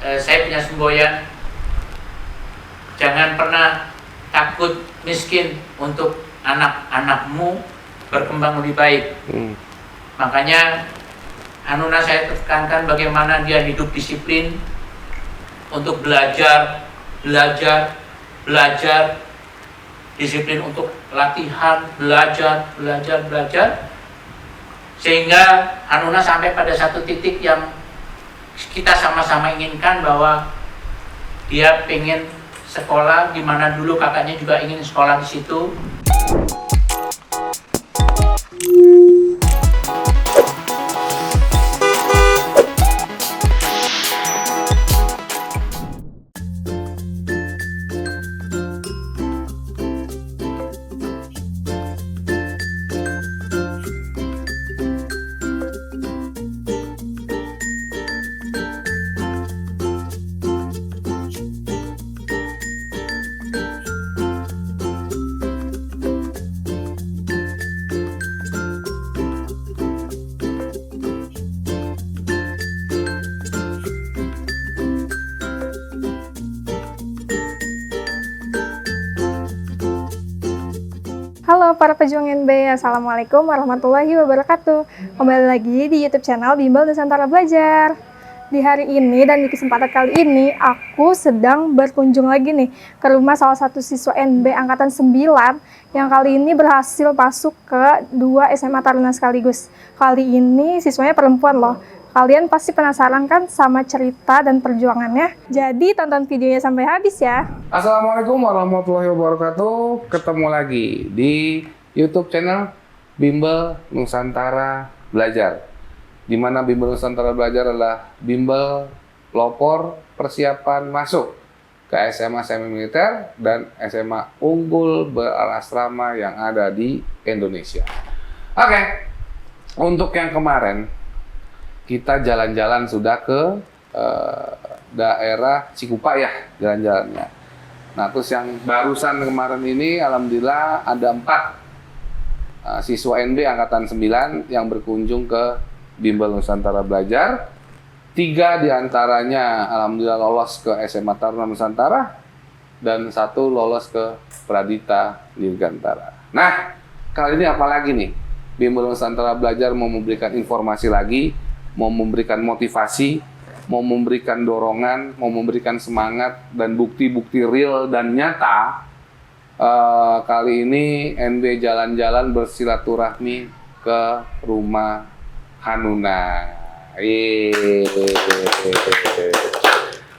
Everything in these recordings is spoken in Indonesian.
saya punya semboyan, jangan pernah takut miskin untuk anak-anakmu berkembang lebih baik. Makanya Hanuna saya tekankan bagaimana dia hidup disiplin untuk belajar, disiplin untuk latihan, belajar, sehingga Hanuna sampai pada satu titik yang kita sama-sama inginkan, bahwa dia pengen sekolah di mana dulu kakaknya juga ingin sekolah di situ. Halo para pejuang NB, Assalamualaikum warahmatullahi wabarakatuh. Kembali lagi di YouTube channel Bimbel Nusantara Belajar. Di hari ini dan di kesempatan kali ini, aku sedang berkunjung lagi nih ke rumah salah satu siswa NB Angkatan 9 yang kali ini berhasil masuk ke 2 SMA Taruna sekaligus. Kali ini siswanya perempuan loh. Kalian pasti penasaran kan sama cerita dan perjuangannya? Jadi tonton videonya sampai habis ya. Assalamualaikum warahmatullahi wabarakatuh. Ketemu lagi di YouTube channel Bimbel Nusantara Belajar. Di mana Bimbel Nusantara Belajar adalah bimbel pelopor persiapan masuk ke SMA semi militer dan SMA unggul berasrama yang ada di Indonesia. Oke, untuk yang kemarin kita jalan-jalan sudah ke daerah Cikupa ya jalan-jalannya. Nah terus yang barusan kemarin ini alhamdulillah ada 4 siswa NB Angkatan 9 yang berkunjung ke Bimbel Nusantara Belajar. 3 diantaranya alhamdulillah lolos ke SMA Taruna Nusantara dan 1 lolos ke Pradita Dirgantara. Nah kali ini apa lagi nih? Bimbel Nusantara Belajar mau memberikan informasi lagi, mau memberikan motivasi, mau memberikan dorongan, mau memberikan semangat dan bukti-bukti real dan nyata. Kali ini NB jalan-jalan bersilaturahmi ke rumah Hanuna.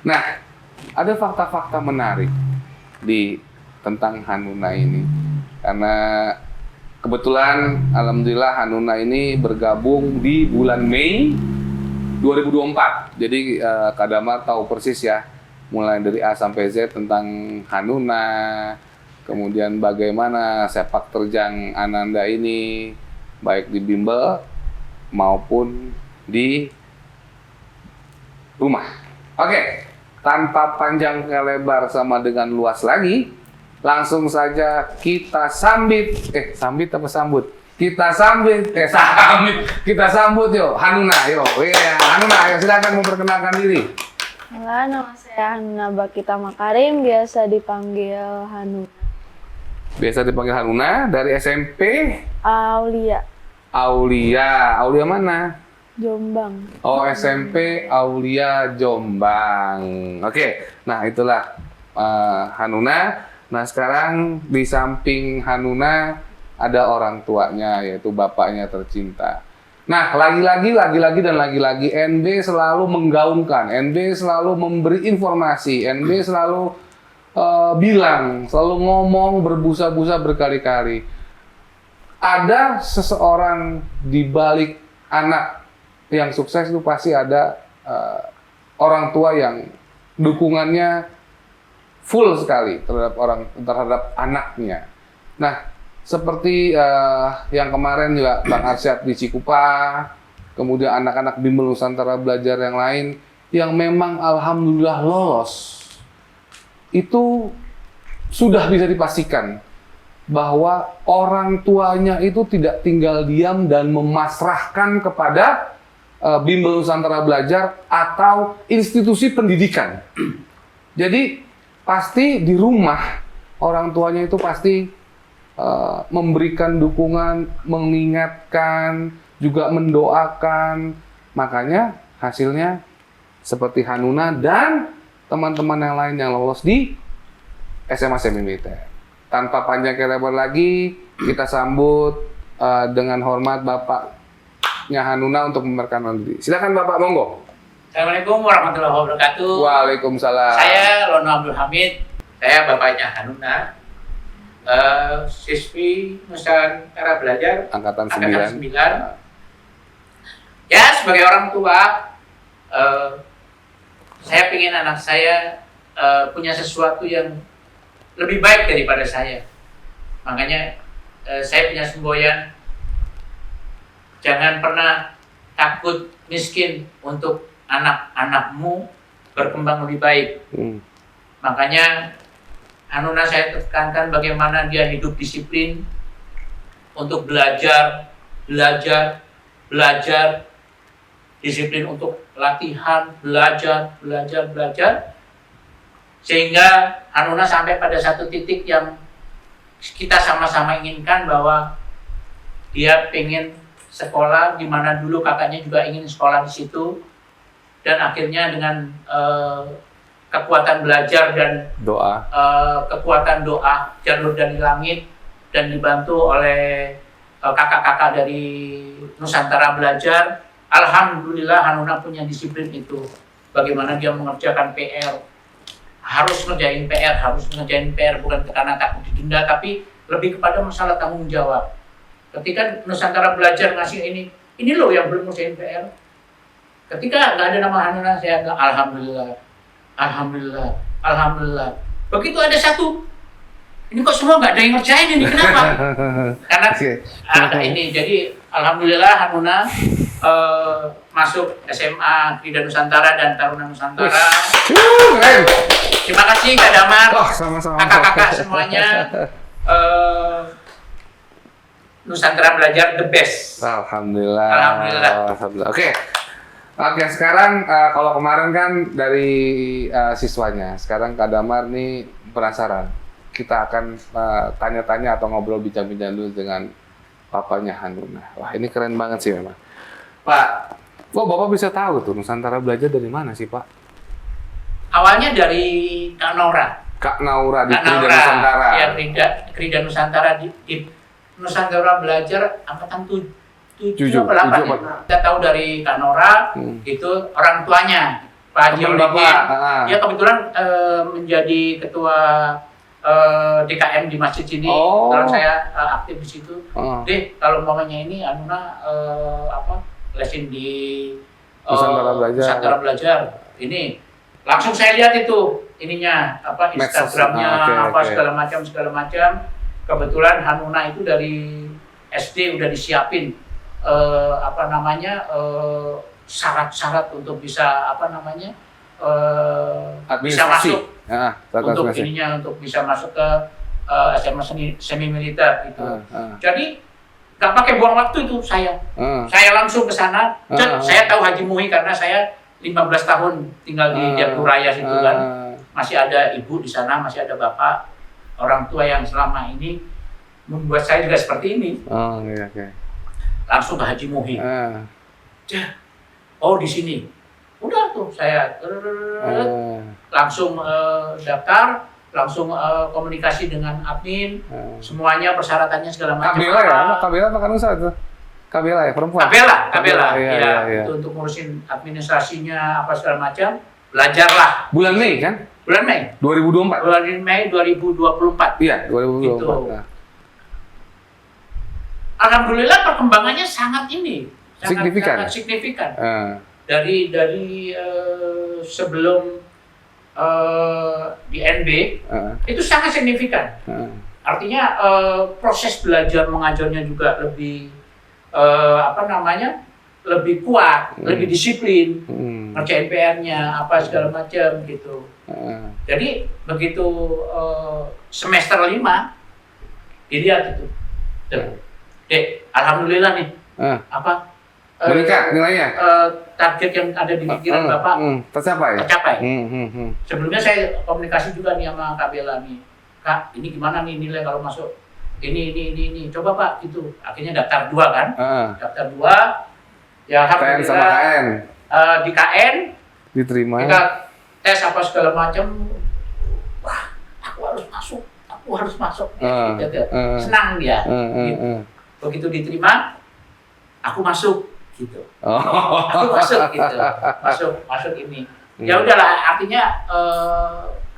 Nah, ada fakta-fakta menarik tentang Hanuna ini. Karena kebetulan alhamdulillah Hanuna ini bergabung di bulan Mei 2024. Jadi Kak Damar tahu persis ya, mulai dari A sampai Z tentang Hanuna, kemudian bagaimana sepak terjang Ananda ini baik di bimbel maupun di rumah. Oke, tanpa panjang lebar sama dengan luas lagi, langsung saja kita sambut yuk Hanuna, yuk. Hanuna, yuk silakan memperkenalkan diri. Halo, nama saya Hanuna Bakita Makarim, biasa dipanggil Hanuna. Biasa dipanggil Hanuna, dari SMP Aulia, Aulia mana? Jombang. Oh, SMP Aulia Jombang. Oke, nah itulah Hanuna. Nah sekarang di samping Hanuna ada orang tuanya, yaitu bapaknya tercinta. Nah lagi-lagi NB selalu menggaungkan, NB selalu memberi informasi, NB selalu selalu ngomong berbusa-busa berkali-kali. Ada seseorang di balik anak yang sukses itu pasti ada orang tua yang dukungannya full sekali terhadap anaknya. Nah, seperti yang kemarin juga Bang Arsyad di Cikupa, kemudian anak-anak Bimbel Nusantara Belajar yang lain yang memang alhamdulillah lolos, itu sudah bisa dipastikan bahwa orang tuanya itu tidak tinggal diam dan memasrahkan kepada Bimbel Nusantara Belajar atau institusi pendidikan. Jadi pasti di rumah orang tuanya itu pasti memberikan dukungan, mengingatkan, juga mendoakan. Makanya hasilnya seperti Hanuna dan teman-teman yang lain yang lolos di SMA Semi Militer. Tanpa panjang lebar lagi, kita sambut dengan hormat Bapaknya Hanuna untuk memperkenalkan diri. Silakan Bapak, monggo. Assalamualaikum warahmatullahi wabarakatuh. Waalaikumsalam. Saya Lono Abdul Hamid. Saya bapaknya Hanuna. Siswi Nusantara Belajar Angkatan 9. Ya, sebagai orang tua, saya ingin anak saya punya sesuatu yang lebih baik daripada saya. Makanya saya punya semboyan, jangan pernah takut miskin untuk anak-anakmu berkembang lebih baik. Makanya Hanuna saya tekankan bagaimana dia hidup disiplin untuk belajar, disiplin untuk latihan, belajar, sehingga Hanuna sampai pada satu titik yang kita sama-sama inginkan bahwa dia pengen sekolah di mana dulu kakaknya juga ingin sekolah di situ, dan akhirnya dengan kekuatan belajar dan kekuatan doa jalur dari langit dan dibantu oleh kakak-kakak dari Nusantara Belajar, alhamdulillah Hanuna punya disiplin itu. Bagaimana dia mengerjakan PR, harus ngerjain PR, bukan karena takut didenda, tapi lebih kepada masalah tanggung jawab. Ketika Nusantara Belajar ngasih ini loh yang belum ngerjain PR. Ketika nggak ada nama Hanuna, saya bilang alhamdulillah. Begitu ada satu, ini kok semua nggak ada yang ngerjain ini, kenapa? Karena ada ini, jadi alhamdulillah Hanuna masuk SMA Krida Nusantara dan Taruna Nusantara. Terima kasih Kak Damar, kakak-kakak semuanya. Nusantara Belajar the best. Alhamdulillah. Oke, sekarang kalau kemarin kan dari siswanya, sekarang Kak Damar nih penasaran. Kita akan tanya-tanya atau ngobrol bincang-bincang dulu dengan papanya Hanuna. Wah, ini keren banget sih memang. Pak, kok Bapak bisa tahu tuh Nusantara Belajar dari mana sih, Pak? Awalnya dari Kak Naura. Kak Naura di Krida Nusantara. Ya, Krida Nusantara di Nusantara Belajar angkatan 7 apa 8. Kita tahu dari Kak Naura, itu orang tuanya Pak Haji Bapak. Dia kebetulan menjadi ketua DKM di masjid sini. Kalau saya aktif di situ. Kalau umpamanya ini Hanuna lesin di Nusantara Belajar. Ini langsung saya lihat itu ininya Instagramnya segala macam. Kebetulan Hanuna itu dari SD udah disiapin syarat-syarat untuk bisa bisa masuk untuk ininya, untuk bisa masuk ke SMA Semi Militer gitu. Jadi nggak pakai buang waktu itu saya langsung ke sana. Saya tahu Haji Muhi karena saya 15 tahun tinggal di Jayapuraya situ kan. Masih ada ibu di sana, masih ada bapak, orang tua yang selama ini membuat saya juga seperti ini. Langsung ke Haji Muhi. Oh, di sini. Udah tuh saya langsung daftar, langsung komunikasi dengan admin, semuanya persyaratannya segala macam. Kabela apa Kanusa itu? Kabela ya, perempuan? Kabela. Ya. Itu untuk ngurusin administrasinya apa segala macam. Belajarlah. Bulan Mei kan? Bulan Mei. 2024. Bulan Mei 2024. Iya, 2024. Gitu. Alhamdulillah perkembangannya sangat signifikan. Dari sebelum di NB itu sangat signifikan. Artinya proses belajar mengajarnya juga lebih lebih kuat, lebih disiplin, ngerjain PR-nya apa segala macam gitu. Jadi begitu semester 5 dilihat itu, Dek, alhamdulillah nih Meningkat nilainya? Target yang ada di pikiran Bapak tercapai. Sebelumnya saya komunikasi juga nih sama Kak Bella nih. Kak, ini gimana nih nilai kalau masuk? Ini. Coba Pak, gitu. Akhirnya daftar 2 kan? Daftar 2. Ya KN sama alhamdulillah. KN. Di KN Diterima. kita tes apa segala macam. Wah, aku harus masuk. Gitu. Senang dia. Gitu. Begitu diterima, aku masuk. Gitu. Aku masuk gitu. Masuk ini. Ya udahlah, artinya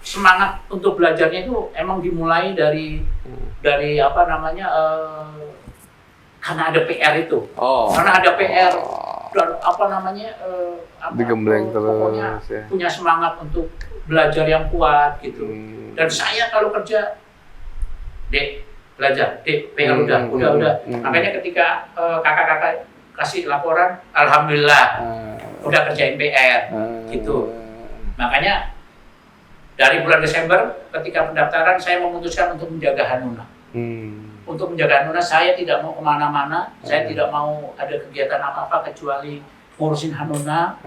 semangat untuk belajarnya itu emang dimulai dari apa namanya karena ada PR itu. Karena ada PR dan apa namanya digembleng pokoknya terus ya. punya semangat untuk belajar yang kuat gitu. Dan saya kalau kerja, Dek, belajar, Dek, PR udah. Makanya ketika kakak-kakak kasih laporan, alhamdulillah udah kerjain PR gitu. Makanya dari bulan Desember ketika pendaftaran saya memutuskan untuk menjaga Hanuna. Untuk menjaga Hanuna saya tidak mau kemana-mana, saya tidak mau ada kegiatan apa-apa kecuali ngurusin Hanuna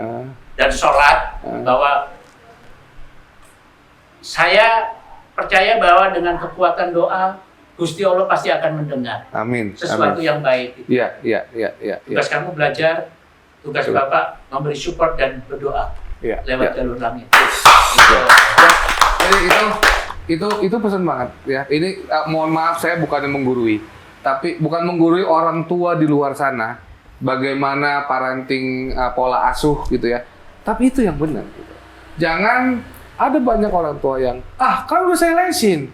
dan sholat. Bahwa saya percaya bahwa dengan kekuatan doa Gusti Allah pasti akan mendengar. Amin. Sesuatu yang baik. Iya. Tugas kamu belajar, tugas Bapak memberi support dan berdoa lewat jalur langit. Jadi itu pesan banget ya. Ini mohon maaf saya bukannya menggurui, tapi bukan menggurui orang tua di luar sana bagaimana parenting pola asuh gitu ya. Tapi itu yang benar. Gitu. Jangan ada banyak orang tua yang kan udah saya lesin.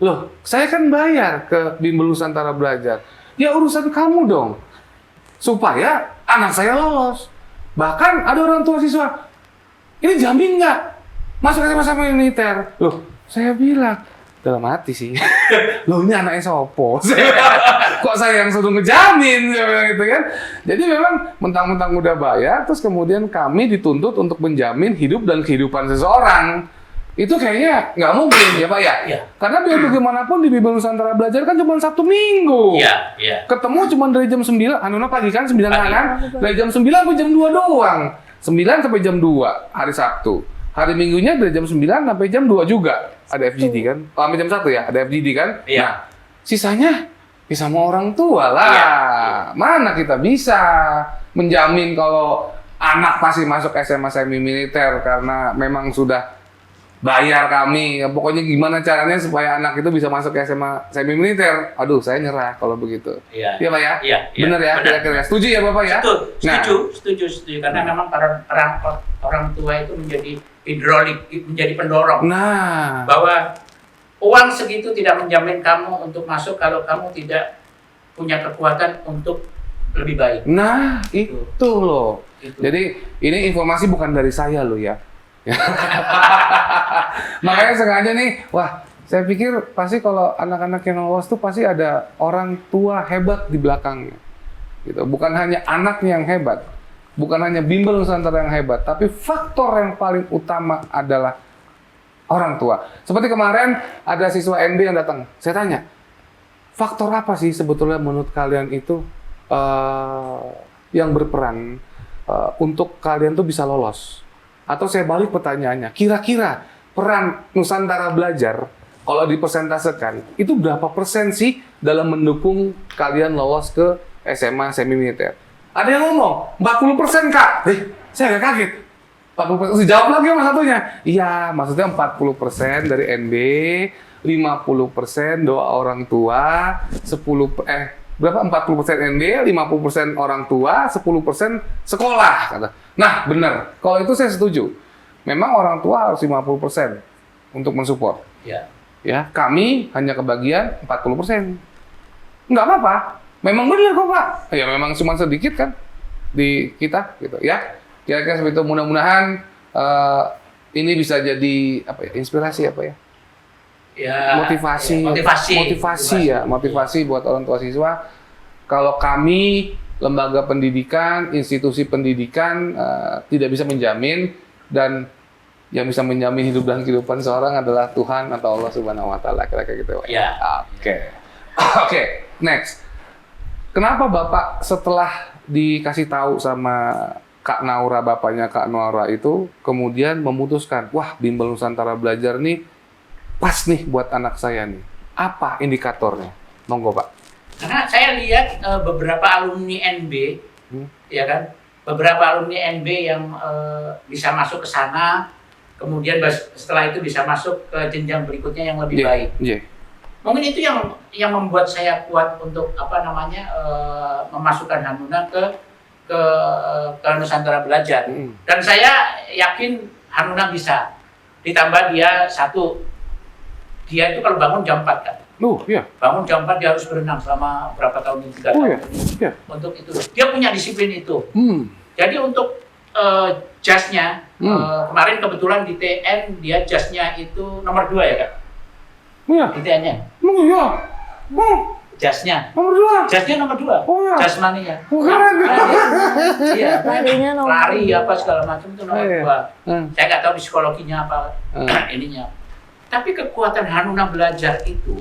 Loh, saya kan bayar ke Bimbel Nusantara Belajar. Ya urusan kamu dong. Supaya anak saya lolos. Bahkan ada orang tua siswa, ini jamin nggak masuk SMA sama militer? Loh, saya bilang, dalam hati sih. Loh, ini anaknya sopo. Kok saya yang suruh ngejamin? Gitu kan? Jadi memang mentang-mentang udah bayar, terus kemudian kami dituntut untuk menjamin hidup dan kehidupan seseorang. Itu kayaknya nggak mungkin ya Pak ya? Iya. Karena biar bagaimanapun di Bimbel Nusantara Belajar kan cuma Sabtu Minggu. Iya. Ketemu cuma dari jam 9, Hanuna pagi kan 9 Pagi. kan? Dari jam 9 sampai jam 2 doang. 9 sampai jam 2 hari Sabtu. Hari Minggunya dari jam 9 sampai jam 2 juga. Ada FGD kan? Sampai jam 1 ya? Ada FGD kan? Iya. Nah, sisanya ya sama orang tua lah. Iya. Mana kita bisa menjamin kalau anak pasti masuk SMA semi militer karena memang sudah bayar kami, ya, pokoknya gimana caranya supaya anak itu bisa masuk ke SMA semi militer. Aduh, saya nyerah kalau begitu. Iya Pak ya? Iya. Benar ya? Kira-kira setuju ya Bapak ya? Setuju. Karena memang orang tua itu menjadi hidrolik, menjadi pendorong. Nah, Bahwa uang segitu tidak menjamin kamu untuk masuk kalau kamu tidak punya kekuatan untuk lebih baik. nah itu loh. Itu. Jadi ini informasi bukan dari saya loh ya. Makanya sengaja nih, saya pikir pasti kalau anak-anak yang lolos tuh pasti ada orang tua hebat di belakangnya. Gitu. Bukan hanya anaknya yang hebat, bukan hanya Bimbel Nusantara yang hebat, tapi faktor yang paling utama adalah orang tua. Seperti kemarin ada siswa NB yang datang, saya tanya, faktor apa sih sebetulnya menurut kalian itu yang berperan untuk kalian tuh bisa lolos? Atau saya balik pertanyaannya, kira-kira peran Nusantara Belajar kalau dipersentasekan itu berapa persen sih dalam mendukung kalian lolos ke SMA semi militer? Ada yang ngomong 40% Kak. Saya agak kaget. 40%. Dijawab lagi sama satunya. Iya, maksudnya 40% dari NB, 50% doa orang tua, 40% NB, 50% orang tua, 10% sekolah. Kata. Nah, benar. Kalau itu saya setuju. Memang orang tua harus 50% untuk mensupport. Ya. Ya, kami hanya kebagian 40%. Nggak apa-apa. Memang benar kok, Pak. Ya, memang cuma sedikit kan di kita gitu ya. Kira-kira seperti itu. Mudah-mudahan ini bisa jadi inspirasi motivasi buat orang tua siswa. Kalau kami lembaga pendidikan, institusi pendidikan tidak bisa menjamin, dan yang bisa menjamin hidup dan kehidupan seorang adalah Tuhan atau Allah Subhanahu wa taala, kira-kira gitu. Ya. Oke, next. Kenapa Bapak setelah dikasih tahu sama Kak Naura, bapaknya Kak Naura itu, kemudian memutuskan, wah Bimbel Nusantara Belajar nih pas nih buat anak saya nih. Apa indikatornya? Monggo Pak. Karena saya lihat beberapa alumni NB, ya kan, beberapa alumni NB yang bisa masuk ke sana, kemudian setelah itu bisa masuk ke jenjang berikutnya yang lebih baik. Mungkin itu yang membuat saya kuat untuk memasukkan Hanuna ke Nusantara Belajar. Dan saya yakin Hanuna bisa. Ditambah dia dia itu kalau bangun jam 4 kan. Iya. Bangun jam 4 dia harus berenang selama berapa tahun ini, 3 tahun. Iya. Untuk itu. Dia punya disiplin itu. Jadi untuk jasnya, kemarin kebetulan di TN dia jasnya itu nomor 2 ya Kak? Iya. Di TN-nya? Iya. Jasnya? Nomor 2. Jasnya nomor 2. Oh ya. Jasmaninya. Bukan. Iya. Larinya nomor Lari apa segala macam itu nomor 2. Saya nggak tahu psikologinya apa ininya. Tapi kekuatan Hanuna Belajar itu,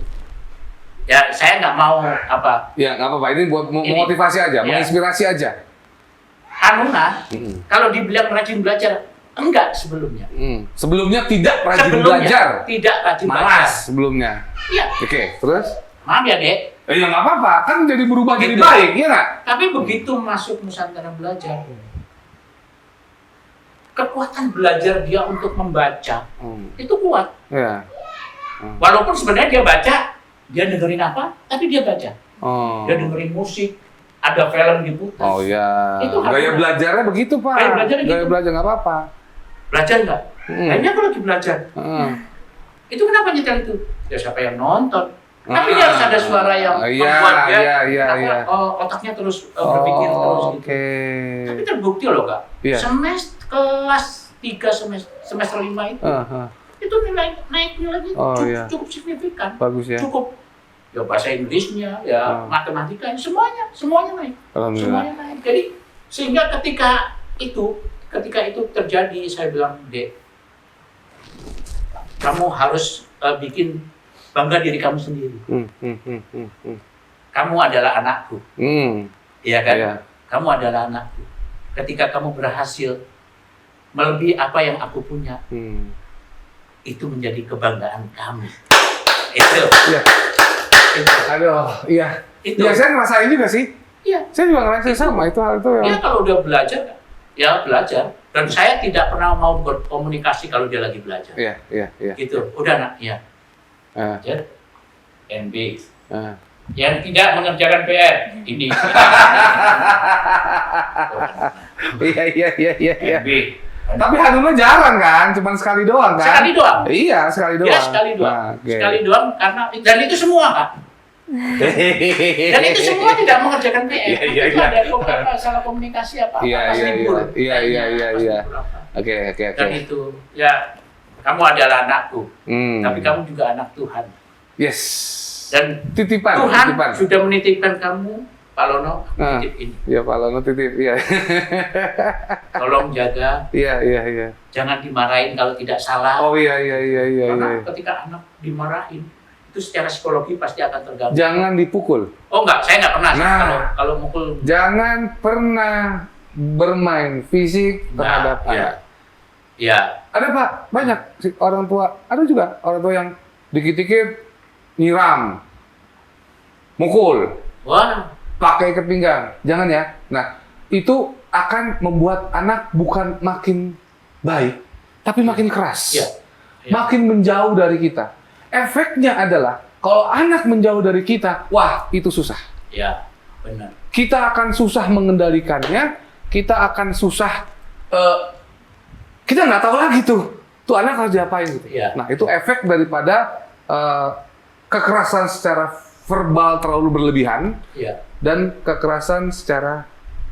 ya saya nggak mau apa. Ya nggak apa-apa. Ini buat motivasi aja, menginspirasi aja. Hanuna, kalau dibilang rajin belajar, enggak sebelumnya. Sebelumnya tidak rajin belajar. Tidak rajin belajar. Malas sebelumnya. Iya. Oke, terus? Maaf ya Dek. Ya nggak apa-apa, kan jadi berubah jadi Gitu. baik, ya nggak? Tapi begitu masuk Nusantara Belajar, kekuatan belajar dia untuk membaca itu kuat. Ya. Walaupun sebenarnya dia baca, dia dengerin apa, tapi dia baca. Oh. Dia dengerin musik, ada film diputar. Oh ya. Itu Gaya belajarnya begitu Pak. Gaya belajarnya gitu. Gaya belajar nggak apa-apa. Belajar nggak? Kayaknya aku lagi belajar. Itu kenapa nyetel itu? Ya siapa yang nonton? Tapi dia harus ada suara yang membuat dia otaknya terus berpikir terus gitu. Tapi terbukti loh Kak. Semester kelas 3 semester 5 itu nilainya cukup signifikan. Bagus ya. Cukup ya bahasa Inggrisnya, ya matematika, semuanya naik. Semuanya naik. Jadi sehingga ketika itu terjadi, saya bilang, Dek, kamu harus bikin bangga diri kamu sendiri. Kamu adalah anakku. Iya kan? Yeah. Kamu adalah anakku. Ketika kamu berhasil melebihi apa yang aku punya, itu menjadi kebanggaan kami. Itu. Iya. Itu. Aduh, iya. Itu. Ya saya ngerasain juga sih. Iya. Saya juga ngerasain sama itu hal itu. Ya kalau udah belajar, ya belajar. Dan saya tidak pernah mau berkomunikasi kalau dia lagi belajar. Iya. Gitu. Udah nak, ya. Belajar. NB. Yang tidak mengerjakan PR ini. Iya. NB. Tapi Hanuna jarang kan, cuma sekali doang kan? Sekali doang. Iya, sekali doang. Ya, sekali doang. Nah, okay. Sekali doang karena dan itu semua Kak. Dan itu semua tidak mengerjakan PR. Itu ada salah komunikasi apa? Iya. Oke. Dan itu ya kamu adalah anakku, tapi kamu juga anak Tuhan. Yes. Dan Tuhan sudah menitipkan kamu, Pak Lono, titip ini. Iya Pak Lono titip, iya. Tolong jaga. Iya. Jangan dimarahin kalau tidak salah. Oh iya. Karena ketika anak dimarahin, itu secara psikologi pasti akan terganggu. Jangan dipukul. Oh enggak, saya enggak pernah. Kalau mukul. Jangan pernah bermain fisik terhadap anak. Iya. Ada Pak, banyak orang tua. Ada juga orang tua yang dikit-dikit nyiram, mukul, pakai ikat pinggang. Jangan ya. Nah, itu akan membuat anak bukan makin baik, tapi makin keras. Makin menjauh dari kita. Efeknya adalah kalau anak menjauh dari kita, wah itu susah. Iya, benar. Kita akan susah mengendalikannya, kita akan susah, kita nggak tahu lagi tuh anak harus diapain gitu. Nah itu efek daripada kekerasan secara verbal terlalu berlebihan dan kekerasan secara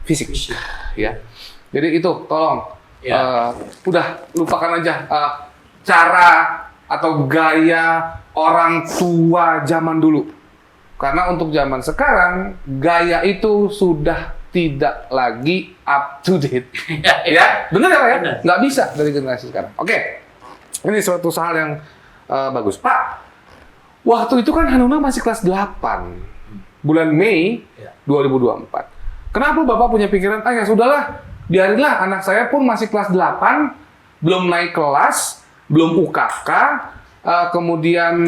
fisik. Ya. Jadi itu tolong, udah lupakan aja cara atau gaya orang tua zaman dulu. Karena untuk zaman sekarang, gaya itu sudah tidak lagi up to date. Ya, benar ya Pak ya? Nggak bisa dari generasi sekarang. Oke, ini suatu hal yang bagus. Pak, waktu itu kan Hanuna masih kelas 8, bulan Mei 2024. Kenapa Bapak punya pikiran, ya sudahlah, biarinlah anak saya pun masih kelas 8, belum naik kelas, belum UKK, kemudian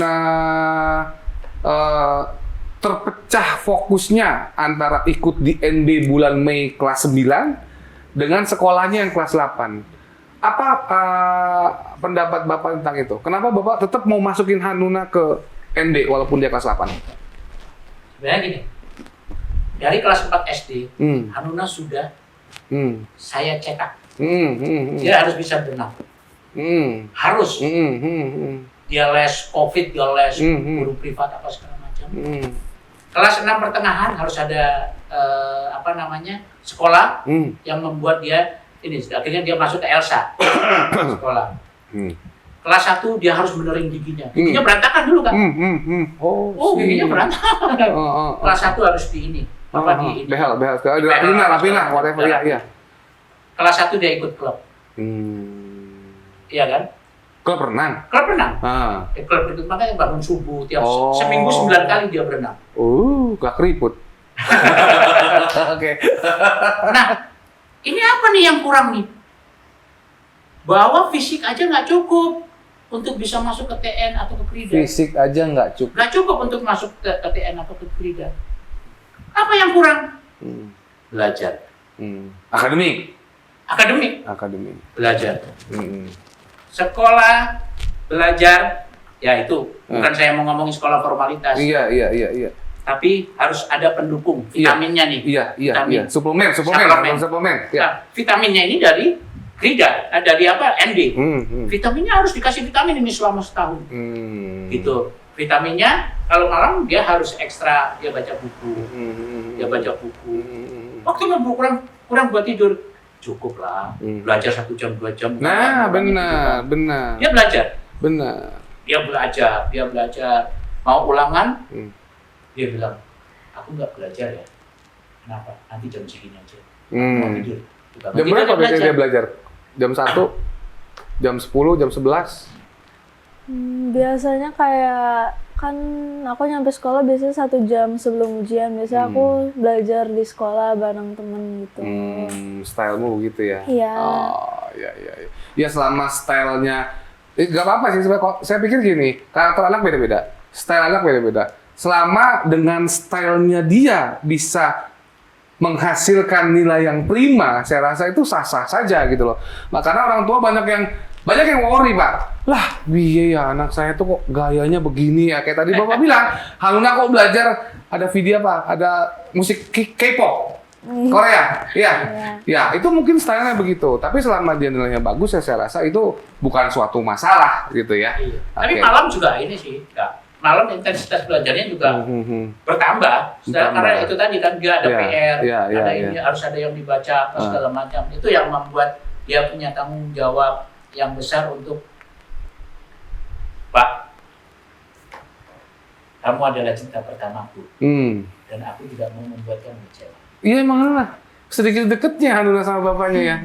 terpecah fokusnya antara ikut di NB bulan Mei kelas 9 dengan sekolahnya yang kelas 8. Apa pendapat Bapak tentang itu? Kenapa Bapak tetap mau masukin Hanuna ke NB walaupun dia kelas 8? Sebenarnya gini, dari kelas 4 SD, Hanuna sudah saya cetak. Dia harus bisa berenang. Harus. Dia les COVID, dia les guru privat apa segala macam. Kelas 6 pertengahan harus ada sekolah yang membuat dia ini. Akhirnya dia masuk ke Elsa sekolah. Kelas 1 dia harus benerin giginya. Giginya berantakan dulu kan? Giginya berantakan. Kelas 1 harus di ini. Di ini. Behel. Rapina, whatever ya. Kelas 1 dia ikut klub. Iya kan? Klub renang. Klub renang. Klub itu makanya bangun subuh tiap seminggu 9 kali dia berenang. Gak keriput. Oke. Nah, ini apa nih yang kurang nih? Bahwa fisik aja nggak cukup untuk bisa masuk ke TN atau ke Krida. Fisik aja nggak cukup. Nggak cukup untuk masuk ke TN atau ke Krida. Apa yang kurang? Belajar. Akademik. Belajar. Sekolah, belajar, ya itu. Bukan saya mau ngomongin sekolah formalitas. Iya. Tapi harus ada pendukung, vitaminnya nih. Iya. Suplemen. Ya. Nah, vitaminnya ini dari Krida, dari apa? ND. Vitaminnya harus dikasih vitamin ini selama setahun. Gitu. Vitaminnya kalau malam dia harus ekstra, dia baca buku. Waktu mau kurang buat tidur, cukup lah. Belajar 1 jam, 2 jam. Nah, benar. Dia belajar. Benar. Dia belajar. Mau ulangan, dia bilang, aku nggak belajar ya. Kenapa? Nanti jam segini aja. Mau tidur. Jam berapa biasanya dia belajar? Jam 1? Jam 10? Jam 11? Biasanya kayak, kan aku nyampe sekolah biasanya 1 jam sebelum ujian. Biasanya aku belajar di sekolah bareng temen gitu. Stylemu begitu ya? Iya. Iya. Ya selama stylenya, nggak apa-apa sih sebenarnya. Saya pikir gini, karakter anak beda-beda, style anak beda-beda. Selama dengan stylenya dia bisa menghasilkan nilai yang prima, saya rasa itu sah-sah saja gitu loh. Makanya orang tua banyak yang worry, Pak. Lah, biaya anak saya tuh kok gayanya begini ya. Kayak tadi Bapak bilang, Hanuna kok belajar ada video apa? Ada musik K-pop. Korea. Iya. Ya, itu mungkin stylenya begitu. Tapi selama dia nilainya bagus, saya rasa itu bukan suatu masalah gitu ya. Iya. Tapi malam juga ini sih, malam intensitas belajarnya juga bertambah. Karena itu tadi kan dia ada PR, ada ini harus ada yang dibaca apa segala macam. Itu yang membuat dia punya tanggung jawab yang besar untuk, Pak, kamu adalah cinta pertamaku, dan aku tidak mau membuat kamu kecewa. Iya, emang lah. Sedikit deketnya Hanuna sama bapaknya ya.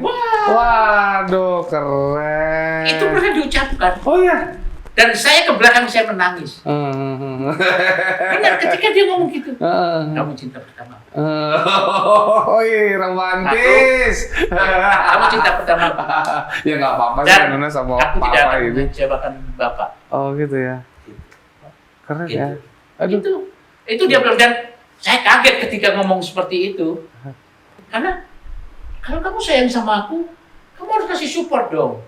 Waduh, keren. Itu pernah diucapkan. Oh iya. Dan saya ke belakang, saya menangis. Benar, ketika dia ngomong gitu. Kamu cinta pertama. Romantis. Kamu cinta pertama. Ya nggak apa-apa sih Hanuna sama aku papa tidak akan ini. mengecewakan bapak. Oh gitu ya. Keren Gitu. ya. Aduh. Itu dia bilang, dan saya kaget ketika ngomong seperti itu. Karena kalau kamu sayang sama aku, kamu harus kasih support dong.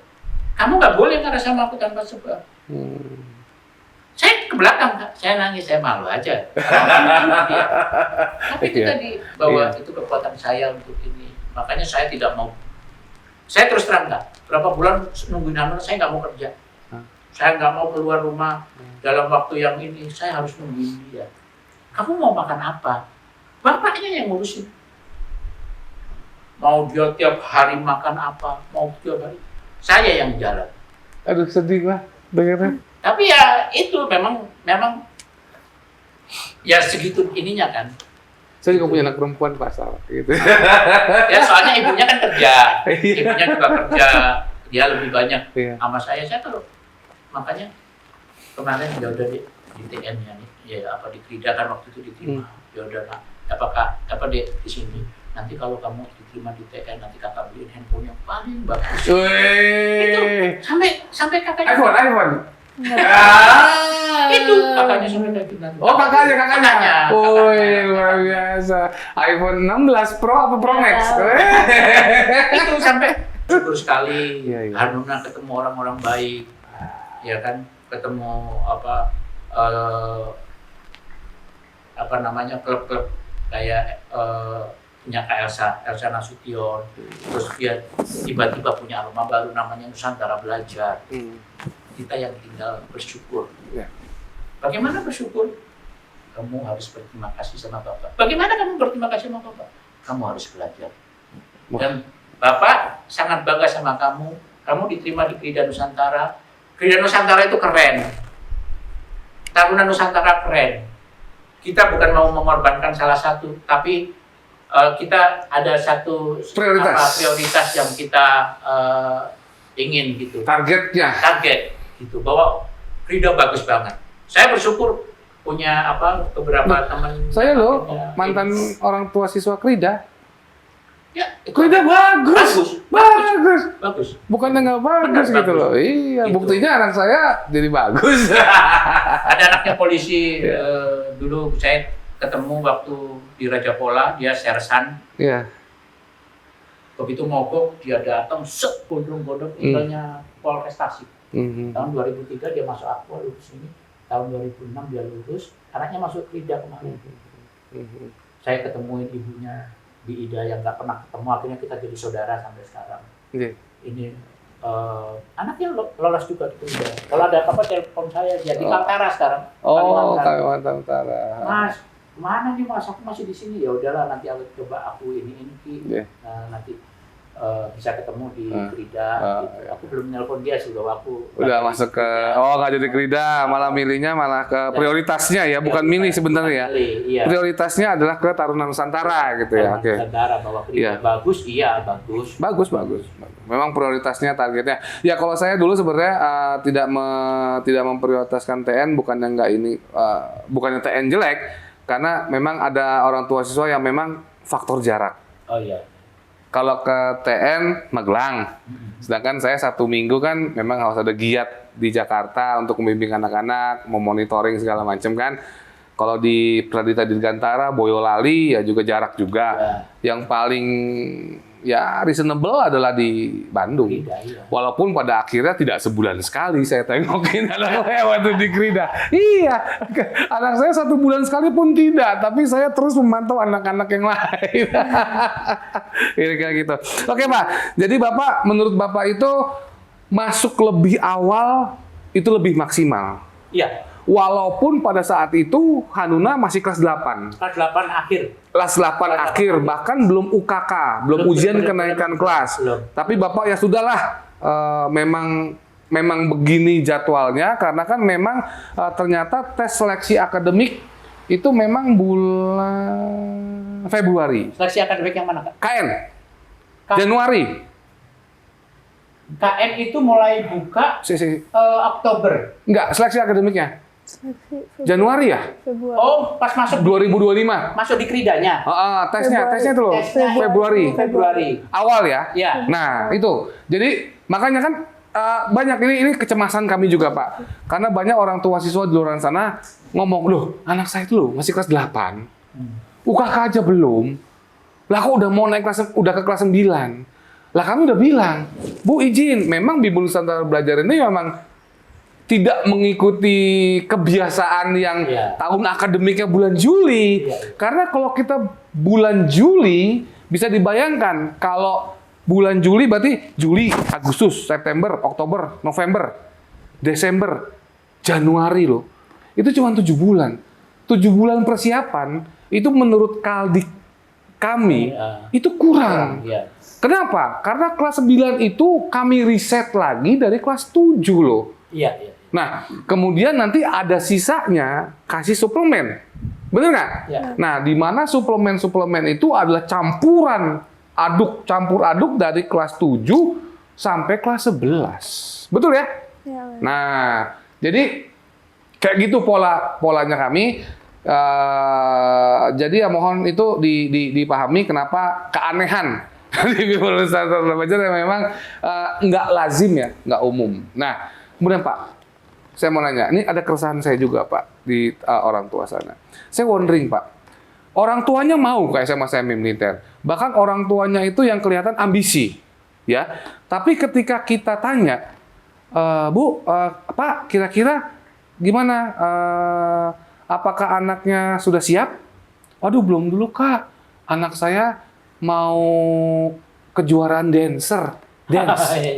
Kamu nggak boleh marah sama aku tanpa sebab. Saya ke belakang, Kak. Saya nangis, saya malu aja. Tapi itu tadi, bahwa itu kekuatan saya untuk ini. Makanya saya tidak mau. Saya terus terang, Kak. Berapa bulan nungguin Hanuna, saya nggak mau kerja. Saya nggak mau keluar rumah dalam waktu yang ini. Saya harus nungguin dia. Kamu mau makan apa? Bapaknya yang ngurusin. Mau dia tiap hari makan apa? Mau tiap hari. Saya yang jalan. Aduh, sedih lah dengarnya. Tapi ya itu memang ya segitu ininya kan. Saya juga punya anak perempuan pasal gitu. Ya soalnya ibunya kan kerja, ibunya juga kerja, dia lebih banyak sama saya kalau makanya kemarin ya udah di TN ya apa di Krida kan waktu itu diterima, ya udah lah, apakah apa di sini. nanti kalau kamu diterima di TN, nanti kakak beliin handphone yang paling bagus. Wih. Sampai kakaknya iPhone. itu kakaknya sampai kayak gitu. Oh, kakaknya. Kakaknya. Luar biasa. iPhone 16 Pro apa Pro Max? Itu sampai syukur sekali. Iya, iya. Hanuna ketemu orang-orang baik, ya kan, ketemu apa namanya klub-klub kayak punya Kak Elsa Nasution, terus dia tiba-tiba punya alma baru namanya Nusantara Belajar. Kita yang tinggal bersyukur. Ya. Bagaimana bersyukur? Kamu harus berterima kasih sama Bapak. Bagaimana kamu berterima kasih sama Bapak? Kamu harus belajar. Dan Bapak sangat bangga sama kamu. Kamu diterima di Krida Nusantara. Krida Nusantara itu keren. Taruna Nusantara keren. Kita bukan mau mengorbankan salah satu, tapi kita ada satu prioritas yang kita ingin gitu. Target gitu, bahwa Krida bagus banget. Saya bersyukur punya beberapa teman. Saya loh mantan orang tua siswa Krida. Ya, Krida bagus. Bukannya nggak bagus Benar, gitu bagus. loh. Iya, Gitu. buktinya anak saya jadi bagus. Ada anaknya polisi. Dulu saya ketemu waktu di Raja Pola, dia sersan. Iya. Begitu mogok, dia datang, gondrong-gondrong, tinggalnya Polres Tasik. Tahun 2003 dia masuk Akpol, lulus ini. Tahun 2006 dia lulus, anaknya masuk Krida kemarin. Saya ketemuin ibunya, Bi Ida, yang nggak pernah ketemu, akhirnya kita jadi saudara sampai sekarang. Ini anaknya lolos juga di Krida. Kalau ada apa-apa telepon saya, dia di Kaltara sekarang. Kalimantan Utara. Mas, mana nih Mas? Aku masih di sini. Ya udahlah, nanti aku coba ini Ki. Nanti bisa ketemu di Krida. Gitu. Aku belum nelpon dia sebelum aku. Udah masuk ke nggak jadi Krida, malah milihnya malah ke prioritasnya ya, bukan milih sebenarnya ya. Iya. Prioritasnya adalah ke Taruna Nusantara gitu ya. Oke. Nusantara bahwa Krida bagus, iya bagus. Bagus. Memang prioritasnya targetnya. Ya kalau saya dulu sebenarnya tidak memprioritaskan TN, bukannya bukannya TN jelek, karena memang ada orang tua siswa yang memang faktor jarak. Oh iya. Kalau ke TN Magelang, sedangkan saya 1 minggu kan memang harus ada giat di Jakarta untuk membimbing anak-anak, memonitoring segala macam kan. Kalau di Pradita Dirgantara, Boyolali ya juga jarak juga. Yang paling reasonable adalah di Bandung. Krida, iya. Walaupun pada akhirnya tidak sebulan sekali saya tengokin anak saya waktu di Krida. Iya, anak saya 1 bulan sekali pun tidak, tapi saya terus memantau anak-anak yang lain. Kayak gitu. Oke Pak, jadi Bapak, menurut Bapak itu masuk lebih awal itu lebih maksimal. Iya. Walaupun pada saat itu Hanuna masih kelas 8. Kelas 8 akhir. Kelas 8 akhir, bahkan belum UKK, belum ujian kenaikan kelas. Tapi Bapak ya sudahlah, memang begini jadwalnya, karena kan memang ternyata tes seleksi akademik itu memang bulan Februari. Seleksi akademik yang mana, Kak? KN. Januari. KN itu mulai buka Oktober. Enggak, seleksi akademiknya. Januari ya? Februari. Oh, pas masuk 2025. masuk di Kridanya. Tesnya itu loh. Tesnya Februari. Awal ya? Iya. Nah, itu. Jadi makanya kan banyak ini kecemasan kami juga, Pak. Karena banyak orang tua siswa di luar sana ngomong, "Loh, anak saya itu loh masih kelas 8. UKK aja belum. Lah kok udah mau naik udah ke kelas 9." Lah kami udah bilang, "Bu, izin, memang Bimbel Nusantara Belajar ini memang tidak mengikuti kebiasaan yang tahun akademiknya bulan Juli." Karena kalau kita bulan Juli, bisa dibayangkan kalau bulan Juli berarti Juli, Agustus, September, Oktober, November, Desember, Januari loh. Itu cuma 7 bulan. 7 bulan persiapan, itu menurut Kaldik kami, itu kurang. Kenapa? Karena kelas 9 itu kami riset lagi dari kelas 7 loh. Iya. Nah, kemudian nanti ada sisanya kasih suplemen. Bener nggak? Iya. Nah, di mana suplemen-suplemen itu adalah campur aduk dari kelas 7 sampai kelas 11. Betul ya? Ya, Nah, jadi kayak gitu polanya kami. Jadi ya mohon itu dipahami kenapa keanehan di Bimbel Nusantara Belajar yang memang nggak lazim ya, nggak umum. Nah, kemudian Pak, saya mau nanya, ini ada keresahan saya juga Pak di orang tua sana. Saya wondering Pak, orang tuanya mau ke SMA SMI militer, bahkan orang tuanya itu yang kelihatan ambisi, ya. Tapi ketika kita tanya, Bu, Pak, kira-kira gimana? Apakah anaknya sudah siap? Waduh, belum dulu Kak. Anak saya mau kejuaraan dance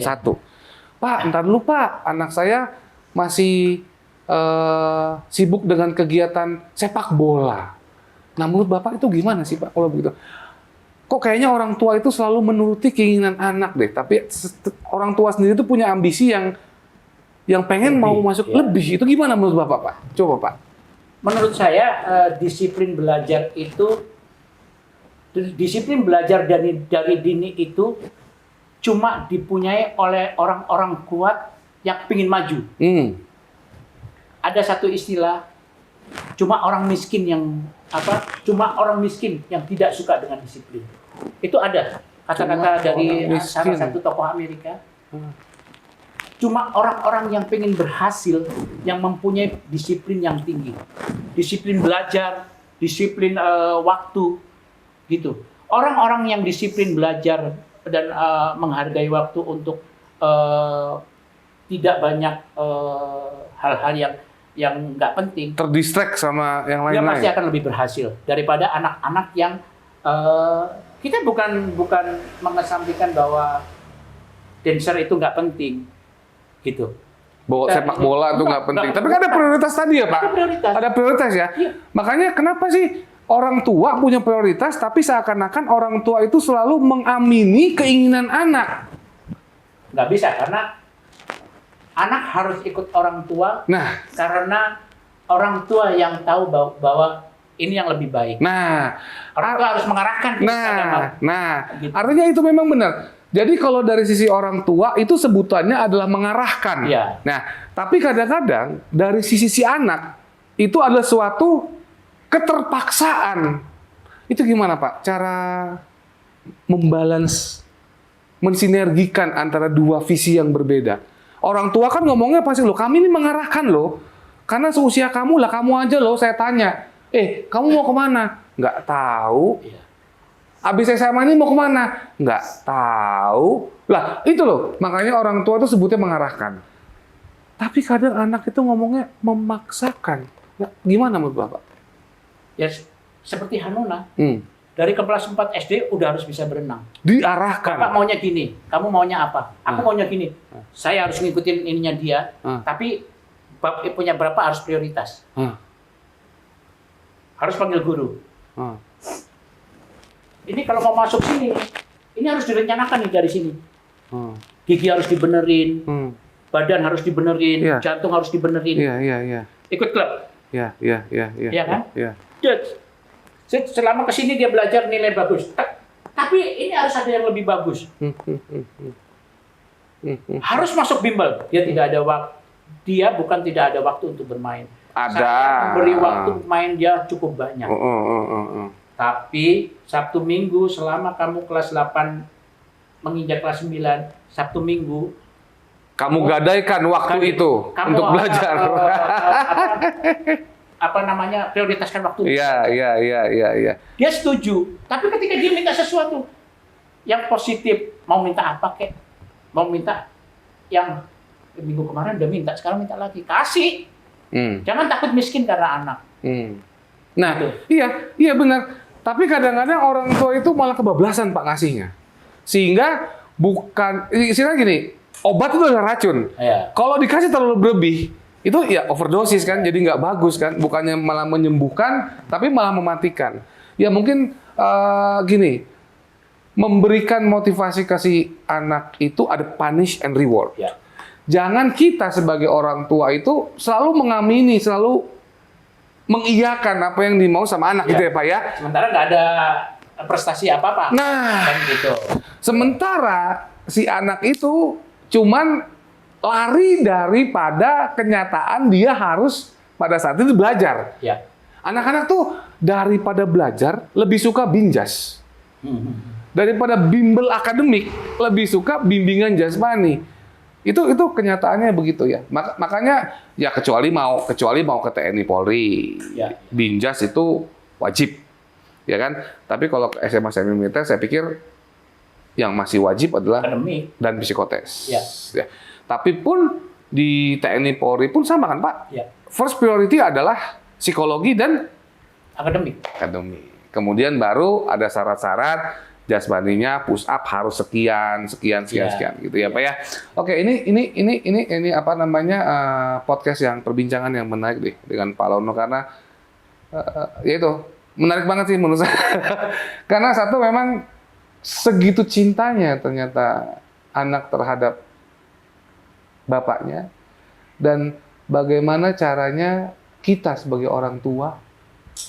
satu. Pak, ntar dulu Pak. Anak saya masih sibuk dengan kegiatan sepak bola. Nah, menurut Bapak itu gimana sih Pak kalau begitu? Kok kayaknya orang tua itu selalu menuruti keinginan anak deh. Tapi orang tua sendiri itu punya ambisi yang pengen mau masuk lebih. Itu gimana menurut Bapak Pak? Coba Pak. Menurut saya disiplin belajar dari dini itu cuma dipunyai oleh orang-orang kuat yang ingin maju. Ada satu istilah, cuma orang miskin yang tidak suka dengan disiplin. Itu ada kata-kata dari salah satu tokoh Amerika. Cuma orang-orang yang pengen berhasil, yang mempunyai disiplin yang tinggi. Disiplin belajar, disiplin waktu, gitu. Orang-orang yang disiplin belajar dan menghargai waktu untuk tidak banyak hal-hal yang nggak penting. Terdistract sama yang Dia lain-lain. pasti akan lebih berhasil daripada anak-anak yang kita bukan mengesampingkan bahwa dancer itu nggak penting. Gitu. Bawa sepak bola itu nggak penting. Tapi kan ada prioritas tadi ya Pak? Ada prioritas ya? Iya. Makanya kenapa sih orang tua punya prioritas, tapi seakan-akan orang tua itu selalu mengamini keinginan anak? Nggak bisa, karena anak harus ikut orang tua. Nah. Karena orang tua yang tahu bahwa ini yang lebih baik. Nah. Orang tua harus mengarahkan. Gitu. Artinya itu memang benar. Jadi kalau dari sisi orang tua itu sebutannya adalah mengarahkan. Iya. Nah, tapi kadang-kadang dari sisi si anak itu adalah suatu keterpaksaan. Itu gimana Pak? Cara membalance, mensinergikan antara dua visi yang berbeda. Orang tua kan ngomongnya pasti, loh kami ini mengarahkan loh. Karena seusia kamu lah, kamu aja loh saya tanya. Kamu mau kemana? Nggak tahu. Iya. Abis SMA ini mau kemana? Nggak tahu. Lah, itu loh. Makanya orang tua itu sebutnya mengarahkan. Tapi kadang anak itu ngomongnya memaksakan. Nah, gimana menurut Bapak? Ya, seperti Hanuna. Dari kelas 4 SD udah harus bisa berenang. Diarahkan. Bapak maunya gini, kamu maunya apa? Aku maunya gini. Saya harus ngikutin ininya dia, tapi Bapak punya berapa harus prioritas. Harus panggil guru. Ini kalau mau masuk sini, ini harus direncanakan nih dari sini. Gigi harus dibenerin, badan harus dibenerin, Iya. jantung harus dibenerin. Iya. Ikut klub. Iya kan? Iya. Selama kesini dia belajar nilai bagus. Tapi ini harus ada yang lebih bagus. Harus masuk bimbel. Dia tidak ada waktu. Dia bukan tidak ada waktu untuk bermain. Ada. Saya memberi waktu main dia cukup banyak. Tapi Sabtu Minggu selama kamu kelas 8 menginjak kelas 9, Sabtu Minggu kamu gadaikan waktu itu untuk belajar. Prioritaskan waktu. Iya. Dia setuju. Tapi ketika dia minta sesuatu yang positif, mau minta apa kek? Mau minta yang minggu kemarin udah minta, sekarang minta lagi. Kasih. Jangan takut miskin karena anak. Nah, iya benar. Tapi kadang-kadang orang tua itu malah kebablasan Pak ngasihnya. Sehingga istilahnya gini, obat itu adalah racun. Iya. Kalau dikasih terlalu berlebih, itu ya overdosis kan, jadi nggak bagus kan. Bukannya malah menyembuhkan, tapi malah mematikan. Ya mungkin gini, memberikan motivasi ke si anak itu ada punish and reward. Ya. Jangan kita sebagai orang tua itu selalu mengamini, selalu mengiyakan apa yang dimau sama anak gitu ya Pak ya. Sementara nggak ada prestasi apa-apa. Nah, kan gitu. Sementara si anak itu cuman lari daripada kenyataan dia harus pada saat itu belajar. Ya. Anak-anak tuh daripada belajar lebih suka binjas. Daripada bimbel akademik lebih suka bimbingan jasmani. Itu kenyataannya begitu ya. Makanya ya kecuali mau ke TNI Polri. Ya. Binjas itu wajib. Ya kan? Tapi kalau ke SMA semi militer saya pikir yang masih wajib adalah Akademik. dan psikotes. Ya. Ya. Tapi pun di TNI Polri pun sama kan, Pak? Ya. First priority adalah psikologi dan Akademik. akademik. Kemudian baru ada syarat-syarat jasmaninya push up harus sekian Ya. gitu ya, Pak ya. Oke, ini apa namanya podcast yang perbincangan yang menarik deh dengan Pak Lono karena ya itu menarik banget sih menurut saya. Karena satu memang segitu cintanya ternyata anak terhadap bapaknya dan bagaimana caranya kita sebagai orang tua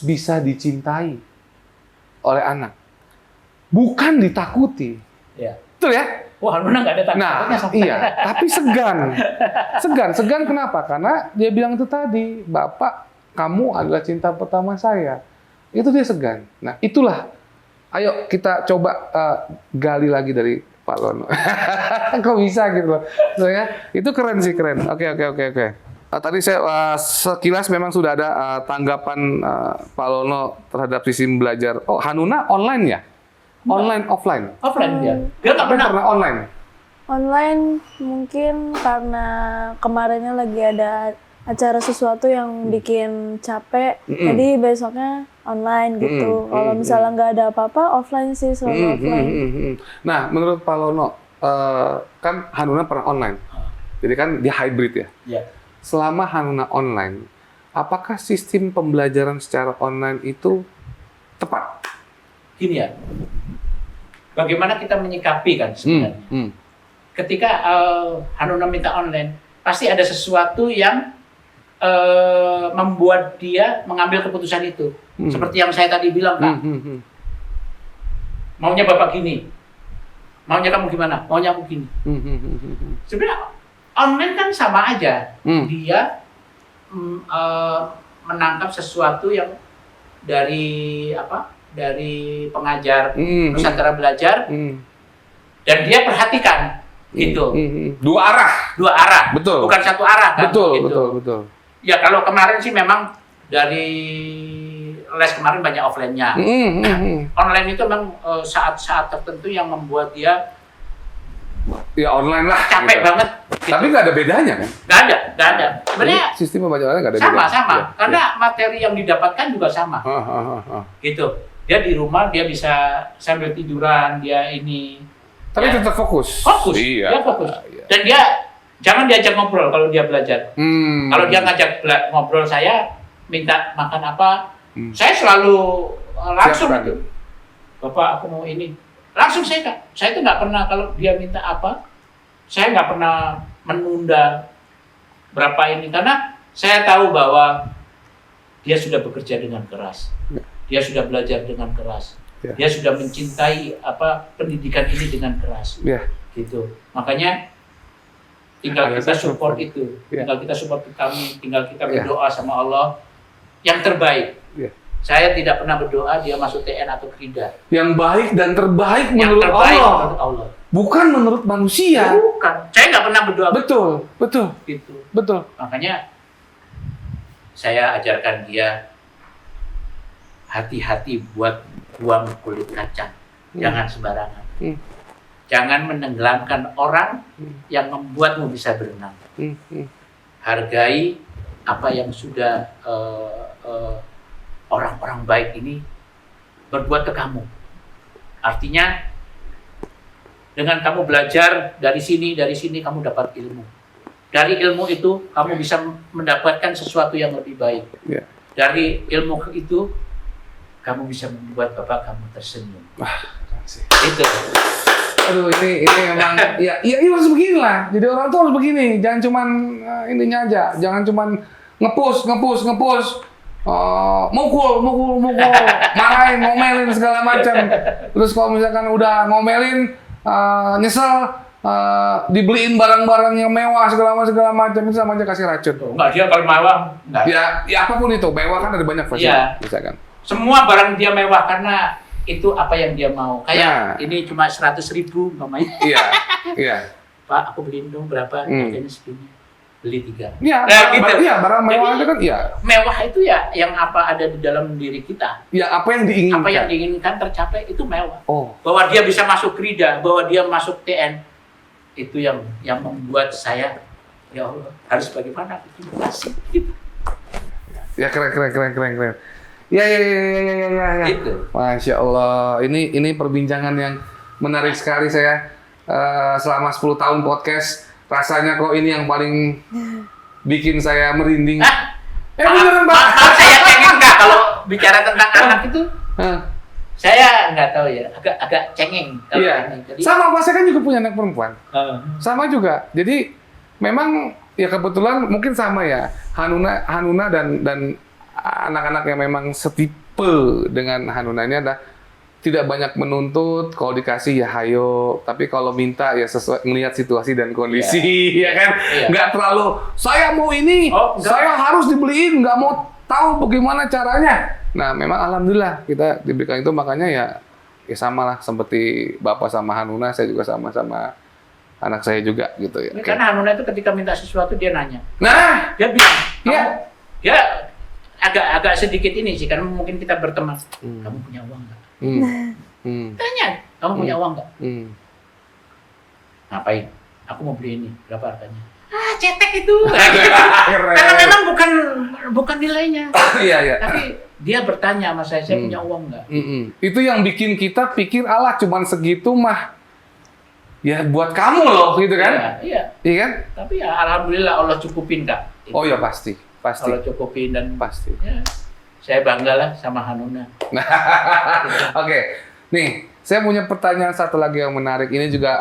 bisa dicintai oleh anak, bukan ditakuti. Ya. Betul ya? Wah, Hanuna nggak ada takutnya Nah, sama iya, saya. tapi segan kenapa? Karena dia bilang itu tadi, Bapak, kamu adalah cinta pertama saya. Itu dia segan. Nah, itulah. Ayo kita coba gali lagi dari Pak Lono. Kok bisa gitu loh? Soalnya itu keren sih, keren. Oke. Tadi saya sekilas memang sudah ada tanggapan Pak Lono terhadap sistem belajar. Oh, Hanuna online ya? Online, offline? Offline dia. Dia nggak pernah. online. Online mungkin karena kemarinnya lagi ada acara sesuatu yang bikin capek, jadi besoknya online gitu. Kalau misalnya nggak ada apa-apa, offline sih, selalu offline. Nah, menurut Pak Lono, kan Hanuna pernah online. Jadi kan dia hybrid ya? Ya. Selama Hanuna online, apakah sistem pembelajaran secara online itu tepat? Gini ya. Bagaimana kita menyikapi kan sebenarnya? Ketika Hanuna minta online, pasti ada sesuatu yang membuat dia mengambil keputusan itu. Seperti yang saya tadi bilang, Kak. Maunya Bapak gini. Maunya kamu gimana? Maunya aku gini. Sebenarnya online kan sama aja. Dia menangkap sesuatu yang dari pengajar Nusantara Belajar dan dia perhatikan gitu. Dua arah. Betul. Bukan satu arah kan. Gitu. Betul. Ya kalau kemarin sih memang dari les kemarin banyak offline-nya. Online itu memang saat-saat tertentu yang membuat dia Ya online lah. capek gitu. banget. Gitu. Tapi nggak ada bedanya kan? Nggak ada. Sebenarnya Sistem pembelajarannya nggak ada sama. bedanya. Ya, Karena materi yang didapatkan juga sama. Gitu. Dia di rumah dia bisa sambil tiduran, dia ini. Tapi Ya. tetap fokus. Fokus. Iya. Dia fokus. Iya. Dan dia jangan diajak ngobrol kalau dia belajar. Kalau dia ngajak ngobrol saya minta makan apa, saya selalu langsung Siapkan. itu. Bapak aku mau ini. Langsung saya itu nggak pernah kalau dia minta apa, saya nggak pernah menunda berapa ini karena saya tahu bahwa dia sudah bekerja dengan keras, dia sudah belajar dengan keras, Ya. dia sudah mencintai pendidikan ini dengan keras, Ya. gitu. Makanya tinggal Ada kita saya support support. itu, Ya. tinggal kita support ke kami, tinggal kita Ya. berdoa sama Allah yang terbaik. Ya. Saya tidak pernah berdoa dia masuk TN atau KRIDA. Yang baik dan terbaik Yang menurut terbaik Allah. menurut Allah. Bukan menurut manusia. Bukan. Saya nggak pernah berdoa Betul. gitu. Makanya saya ajarkan dia hati-hati buat buang kulit kacang. Jangan sembarangan. Jangan menenggelamkan orang yang membuatmu bisa berenang. Hargai apa yang sudah orang-orang baik ini berbuat ke kamu. Artinya dengan kamu belajar dari sini kamu dapat ilmu. Dari ilmu itu kamu bisa mendapatkan sesuatu yang lebih baik. Ya. Dari ilmu itu kamu bisa membuat bapak kamu tersenyum. Itu. Aduh, ini memang ya harus beginilah. Jadi orang tuh harus begini. Jangan cuman ininya aja. Jangan cuman nge-push. Mukul, marahin, ngomelin segala macam. Terus kalau misalkan udah ngomelin, nyesel, dibeliin barang-barang yang mewah segala macam itu sama aja kasih racun. Enggak, dia kalau mewah, enggak. Ya apapun itu, mewah kan ada banyak fasilitas, misalkan. Semua barang dia mewah karena itu apa yang dia mau. Kayak ini cuma 100.000 mamanya. Iya. Pak, aku beliin dong berapa? Harganya segini. Beli 3. Iya, gitu. Barang mewah itu kan mewah itu ya yang apa ada di dalam diri kita. Ya, apa yang diinginkan. Apa yang diinginkan tercapai itu mewah. Oh. Bahwa dia bisa masuk Krida, bahwa dia masuk TN. Itu yang membuat saya, ya Allah, harus bagaimana? Terima kasih. Gitu. Ya, keren. Ya. Gitu. Masya Allah, ini perbincangan yang menarik sekali saya. Selama 10 tahun podcast, rasanya kok ini yang paling bikin saya merinding. Beneran, Pak. Maaf, saya cengeng nggak kalau bicara tentang anak itu. Saya nggak tahu ya, agak cengeng. Iya. Jadi, sama, Pak, saya kan juga punya anak perempuan. Sama juga. Jadi memang ya kebetulan mungkin sama ya. Hanuna dan anak-anak yang memang setipe dengan Hanuna ini ada tidak banyak menuntut, kalau dikasih ya hayo, tapi kalau minta ya sesuai melihat situasi dan kondisi, ya kan? Nggak terlalu, saya mau ini, saya harus dibeliin, nggak mau tahu bagaimana caranya. Nah, memang alhamdulillah kita diberikan itu, makanya ya sama lah seperti Bapak sama Hanuna, saya juga sama anak saya juga gitu ya. Karena Hanuna itu ketika minta sesuatu dia nanya. Nah, dia bilang, ya agak sedikit ini sih, karena mungkin kita berteman. Kamu punya uang nggak? Tanya, kamu punya uang nggak? Ngapain? Aku mau beli ini, berapa harganya? Cetek itu. Karena memang bukan nilainya. Iya. Tapi dia bertanya sama saya punya uang nggak? Itu yang bikin kita pikir, alah cuman segitu mah. Ya buat kamu loh, gitu kan? Iya. Iya kan? Tapi ya alhamdulillah Allah cukupin, Kak. Oh ya pasti. Allah cukupin dan pasti. Ya, saya bangga lah sama Hanuna. Oke, nih saya punya pertanyaan satu lagi yang menarik. Ini juga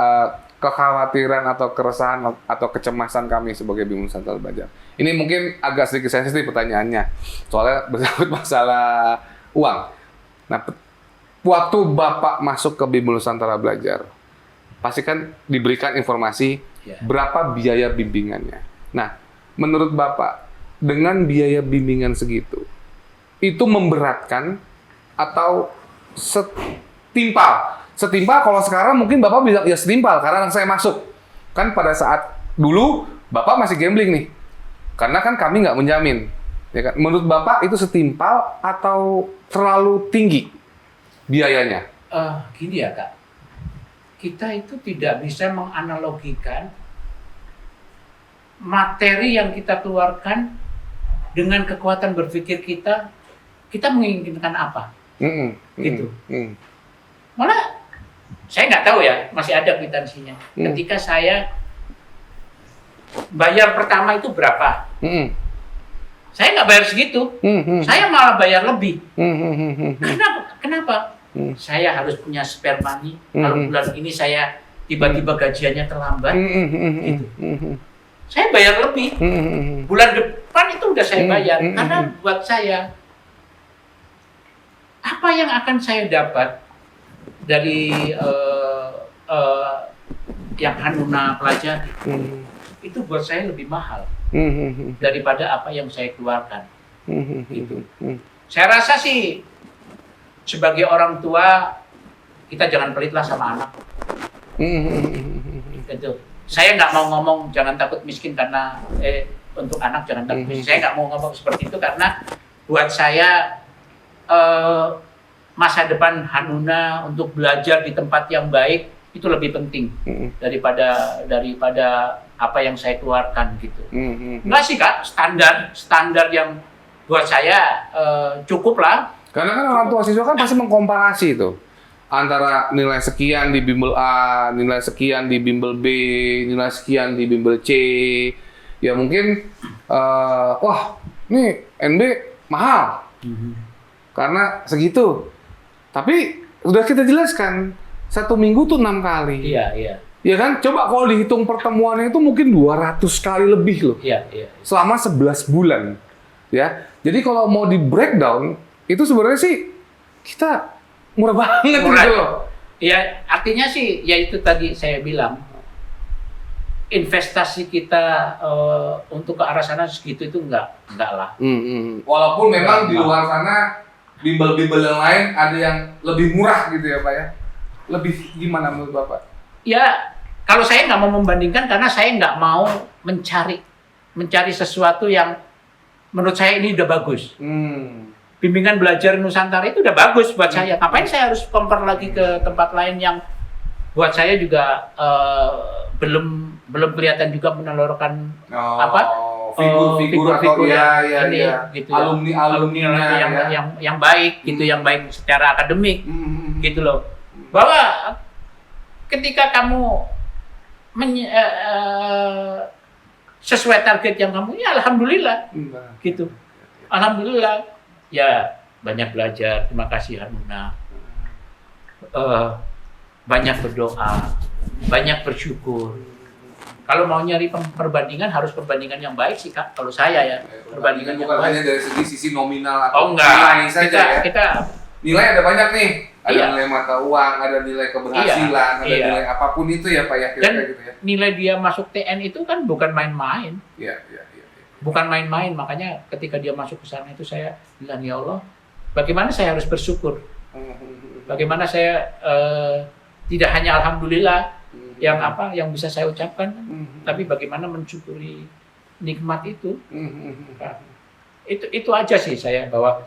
kekhawatiran atau keresahan atau kecemasan kami sebagai Bima Nusantara Belajar. Ini mungkin agak sedikit sensitif pertanyaannya, soalnya bersangkut masalah uang. Nah, waktu Bapak masuk ke Bima Nusantara Belajar, pasti kan diberikan informasi berapa biaya bimbingannya. Nah, menurut Bapak, dengan biaya bimbingan segitu, itu memberatkan atau setimpal? Setimpal kalau sekarang mungkin Bapak bisa ya setimpal karena saya masuk. Kan pada saat dulu Bapak masih gambling nih. Karena kan kami nggak menjamin. Ya kan? Menurut Bapak itu setimpal atau terlalu tinggi biayanya? Gini ya, Kak. Kita itu tidak bisa menganalogikan materi yang kita keluarkan dengan kekuatan berpikir kita menginginkan apa, gitu. Malah saya nggak tahu ya, masih ada kwitansinya. Ketika saya bayar pertama itu berapa, saya nggak bayar segitu, saya malah bayar lebih. Kenapa? Saya harus punya spare money. Kalau bulan ini saya tiba-tiba gajiannya terlambat, gitu. Saya bayar lebih. Bulan depan itu udah saya bayar. Karena buat saya, apa yang akan saya dapat dari yang Hanuna pelajari, itu buat saya lebih mahal daripada apa yang saya keluarkan. Gitu. Saya rasa sih, sebagai orang tua, kita jangan pelitlah sama anak. Gitu. Saya nggak mau ngomong jangan takut miskin karena untuk anak jangan takut miskin. Saya nggak mau ngomong seperti itu karena buat saya masa depan Hanuna untuk belajar di tempat yang baik itu lebih penting daripada apa yang saya keluarkan gitu. Enggak sih, Kak, standar yang buat saya cukup lah. Karena kan orang tua siswa kan pasti mengkomparasi itu. Antara nilai sekian di bimbel A, nilai sekian di bimbel B, nilai sekian di bimbel C. Ya mungkin, wah ini NB mahal. Karena segitu. Tapi udah kita jelaskan, 1 minggu tuh 6 kali. Iya. Ya kan? Coba kalau dihitung pertemuannya itu mungkin 200 kali lebih loh. Iya. Selama 11 bulan. Ya. Jadi kalau mau di breakdown, itu sebenarnya sih kita murah banget gitu loh. Ya, artinya sih, ya itu tadi saya bilang, investasi kita untuk ke arah sana segitu itu enggak lah. Walaupun memang di luar sana bimbel-bimbel yang lain ada yang lebih murah gitu ya Pak ya. Lebih gimana menurut Bapak? Ya, kalau saya nggak mau membandingkan karena saya nggak mau mencari sesuatu yang menurut saya ini udah bagus. Bimbingan belajar Nusantara itu udah bagus buat saya. Ngapain saya harus compare lagi ke tempat lain yang buat saya juga belum kelihatan juga menelurkan figur-figur ini, ya. gitu alumni yang baik gitu, yang baik secara akademik gitu loh. Bahwa ketika kamu sesuai target yang kamu, ya alhamdulillah gitu. Alhamdulillah ya, banyak belajar. Terima kasih Hanuna. Banyak berdoa, banyak bersyukur. Kalau mau nyari perbandingan harus perbandingan yang baik sih Kak. Kalau saya ya, perbandingan yang bukan baik. hanya dari sisi nominal atau enggak. nilai saja ya. Kita Nilai ada banyak nih. Ada Iya. nilai mata uang, ada nilai keberhasilan, ada Iya. nilai apapun itu ya Pak ya, kira-kira gitu ya. nilai dia masuk TN itu kan bukan main-main. Iya. Bukan main-main, makanya ketika dia masuk ke sana itu saya bilang, ya Allah, bagaimana saya harus bersyukur? Bagaimana saya tidak hanya alhamdulillah yang bisa saya ucapkan, tapi bagaimana mensyukuri nikmat itu. Nah, itu aja sih saya, bahwa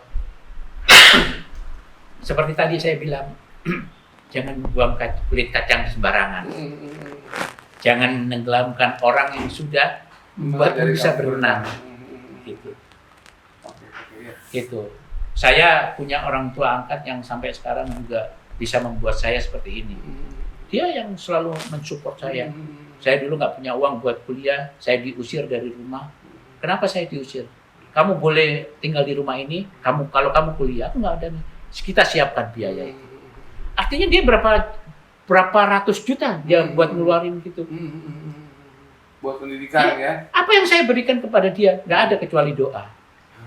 seperti tadi saya bilang, jangan buang kulit kacang sembarangan. Jangan menenggelamkan orang yang sudah membuatmu bisa berenang. Gitu. Gitu. Saya punya orang tua angkat yang sampai sekarang juga bisa membuat saya seperti ini. Dia yang selalu mensupport saya. Saya dulu nggak punya uang buat kuliah, saya diusir dari rumah. Kenapa saya diusir? Kamu boleh tinggal di rumah ini, kalau kamu kuliah, nggak ada nih. Kita siapkan biaya itu. Artinya dia berapa ratus juta dia buat ngeluarin gitu. Buat pendidikan ya. Apa yang saya berikan kepada dia? Nggak ada kecuali doa.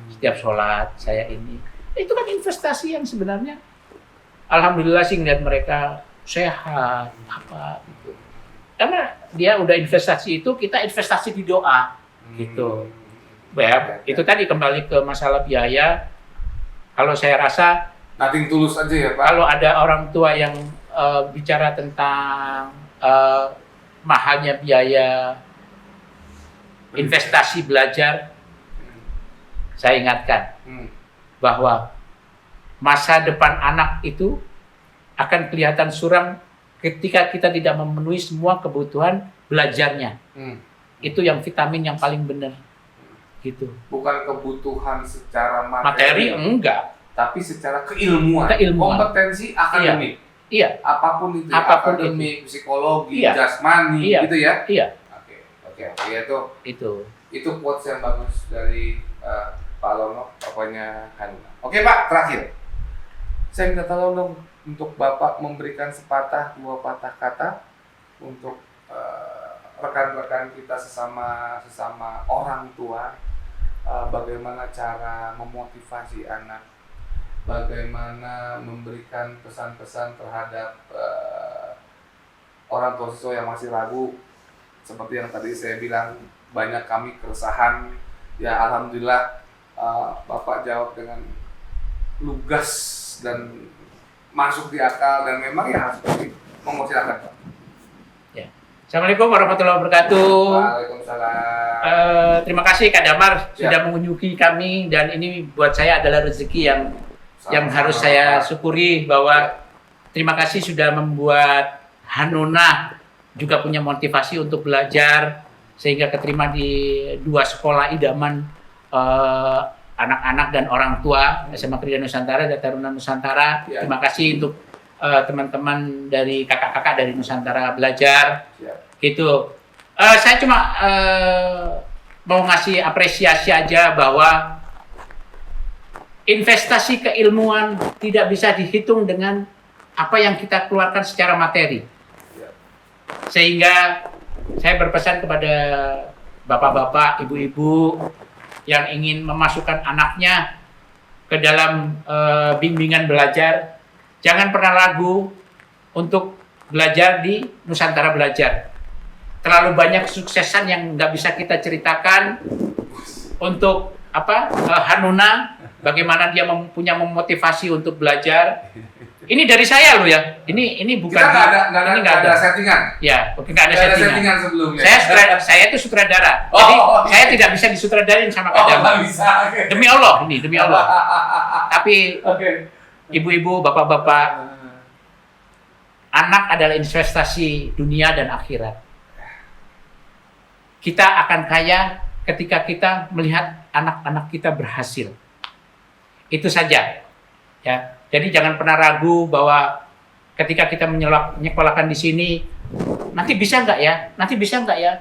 Setiap sholat saya ini. Itu kan investasi yang sebenarnya alhamdulillah sih ngeliat mereka sehat apa gitu. Karena dia udah investasi itu, kita investasi di doa gitu. Ya, itu tadi kembali ke masalah biaya. Kalau saya rasa Nothing tulus aja ya Pak. kalau ada orang tua yang bicara tentang mahalnya biaya investasi belajar, saya ingatkan bahwa masa depan anak itu akan kelihatan suram ketika kita tidak memenuhi semua kebutuhan belajarnya. Itu yang vitamin yang paling benar. Gitu. Bukan kebutuhan secara Materi enggak, tapi secara keilmuan. Kompetensi akademik. Iya. Apapun itu, Apapun akademik, psikologi, Iya. jasmani, Iya. gitu ya. Iya. Oke, itu quotes yang bagus dari Pak Lono, pokoknya Hanuna. Oke Pak, terakhir. Saya minta tolong dong untuk Bapak memberikan sepatah dua patah kata untuk rekan-rekan kita sesama orang tua, bagaimana cara memotivasi anak, bagaimana memberikan pesan-pesan terhadap orang tua siswa yang masih ragu. Seperti yang tadi saya bilang, banyak kami keresahan. Ya alhamdulillah Bapak jawab dengan lugas dan masuk di akal, dan memang ya harus seperti itu. Monggo silakan Pak. Ya. Assalamualaikum warahmatullahi wabarakatuh. Waalaikumsalam. Terima kasih Kak Damar sudah Ya. mengunjungi kami, dan ini buat saya adalah rezeki yang harus saya syukuri, bahwa terima kasih sudah membuat Hanuna juga punya motivasi untuk belajar sehingga keterima di 2 sekolah idaman anak-anak dan orang tua, SMA Krida Nusantara dan Taruna Nusantara. Ya. Terima kasih untuk teman-teman dari kakak-kakak dari Nusantara Belajar. Ya. Gitu. Saya cuma mau ngasih apresiasi aja bahwa investasi keilmuan tidak bisa dihitung dengan apa yang kita keluarkan secara materi. Sehingga saya berpesan kepada bapak-bapak, ibu-ibu yang ingin memasukkan anaknya ke dalam bimbingan belajar, jangan pernah ragu untuk belajar di Nusantara Belajar. terlalu banyak kesuksesan yang nggak bisa kita ceritakan. Untuk Hanuna, bagaimana dia punya memotivasi untuk belajar. Ini dari saya loh ya. Ini bukan. Kita nggak ada settingan. Ya, nggak ada Nggak ada settingan. settingan sebelumnya. Saya itu sutradara. Oh, Jadi oh, saya tidak bisa disutradarain sama Kak Damar. nggak bisa. Oke. Demi Allah, ini demi Allah. Tapi Oke. ibu-ibu, bapak-bapak, anak adalah investasi dunia dan akhirat. Kita akan kaya ketika kita melihat anak-anak kita berhasil. Itu saja. Ya. Jadi jangan pernah ragu bahwa ketika kita menyekolahkan di sini, nanti bisa nggak ya? Nanti bisa nggak ya?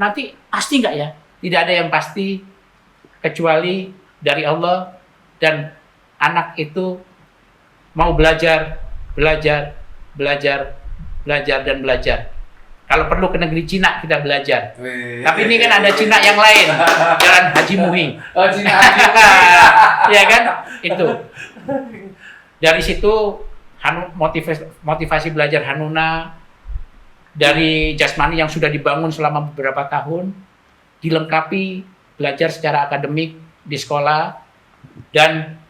Nanti pasti nggak ya? Tidak ada yang pasti kecuali dari Allah, dan anak itu mau belajar, dan belajar. Kalau perlu ke negeri Cina kita belajar. Tapi ini kan ada Cina yang lain, Jalan Haji Muhi. Oh, Cina. Ya kan? Itu. Dari situ motivasi belajar Hanuna dari jasmani yang sudah dibangun selama beberapa tahun, dilengkapi belajar secara akademik di sekolah, dan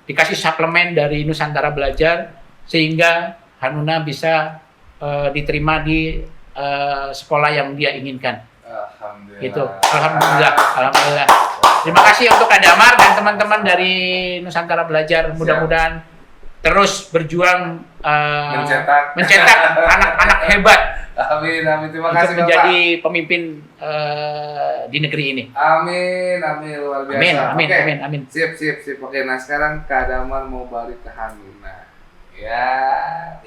dikasih suplemen dari Nusantara Belajar sehingga Hanuna bisa diterima di sekolah yang dia inginkan. Alhamdulillah. Gitu. Alhamdulillah. Terima kasih untuk Kak Damar dan teman-teman dari Nusantara Belajar. Mudah-mudahan terus berjuang mencetak anak-anak hebat. Amin. Terima untuk kasih menjadi pemimpin di negeri ini. Amin. Luar biasa. Amin. Sip. Oke, nah sekarang Kak Damar mau balik ke Hanuna. Ya,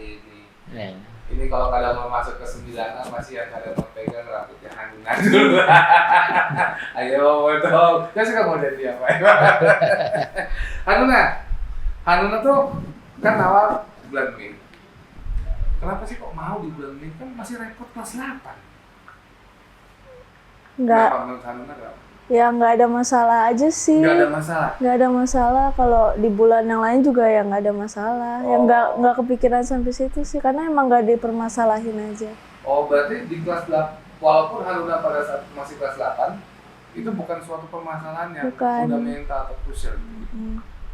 ini kalau Kak Damar masuk ke 9 masih yang Kak Damar pegang rambutnya Hanuna dulu. Ayo, betul. Saya suka model dia, Pak. Hanuna tuh kan awal bulan Mei. Kenapa sih kok mau di bulan Mei? Kan masih repot kelas 8. Nggak, Kenapa menurut Hanuna kenapa? ya nggak ada masalah aja sih. Nggak ada masalah. Nggak ada masalah, kalau di bulan yang lain juga ya nggak ada masalah. Yang nggak kepikiran sampai situ sih, karena emang nggak dipermasalahin aja. Oh, berarti di kelas 8, walaupun Hanuna pada saat masih kelas 8, itu bukan suatu permasalahan yang Bukan. fundamental atau krusial.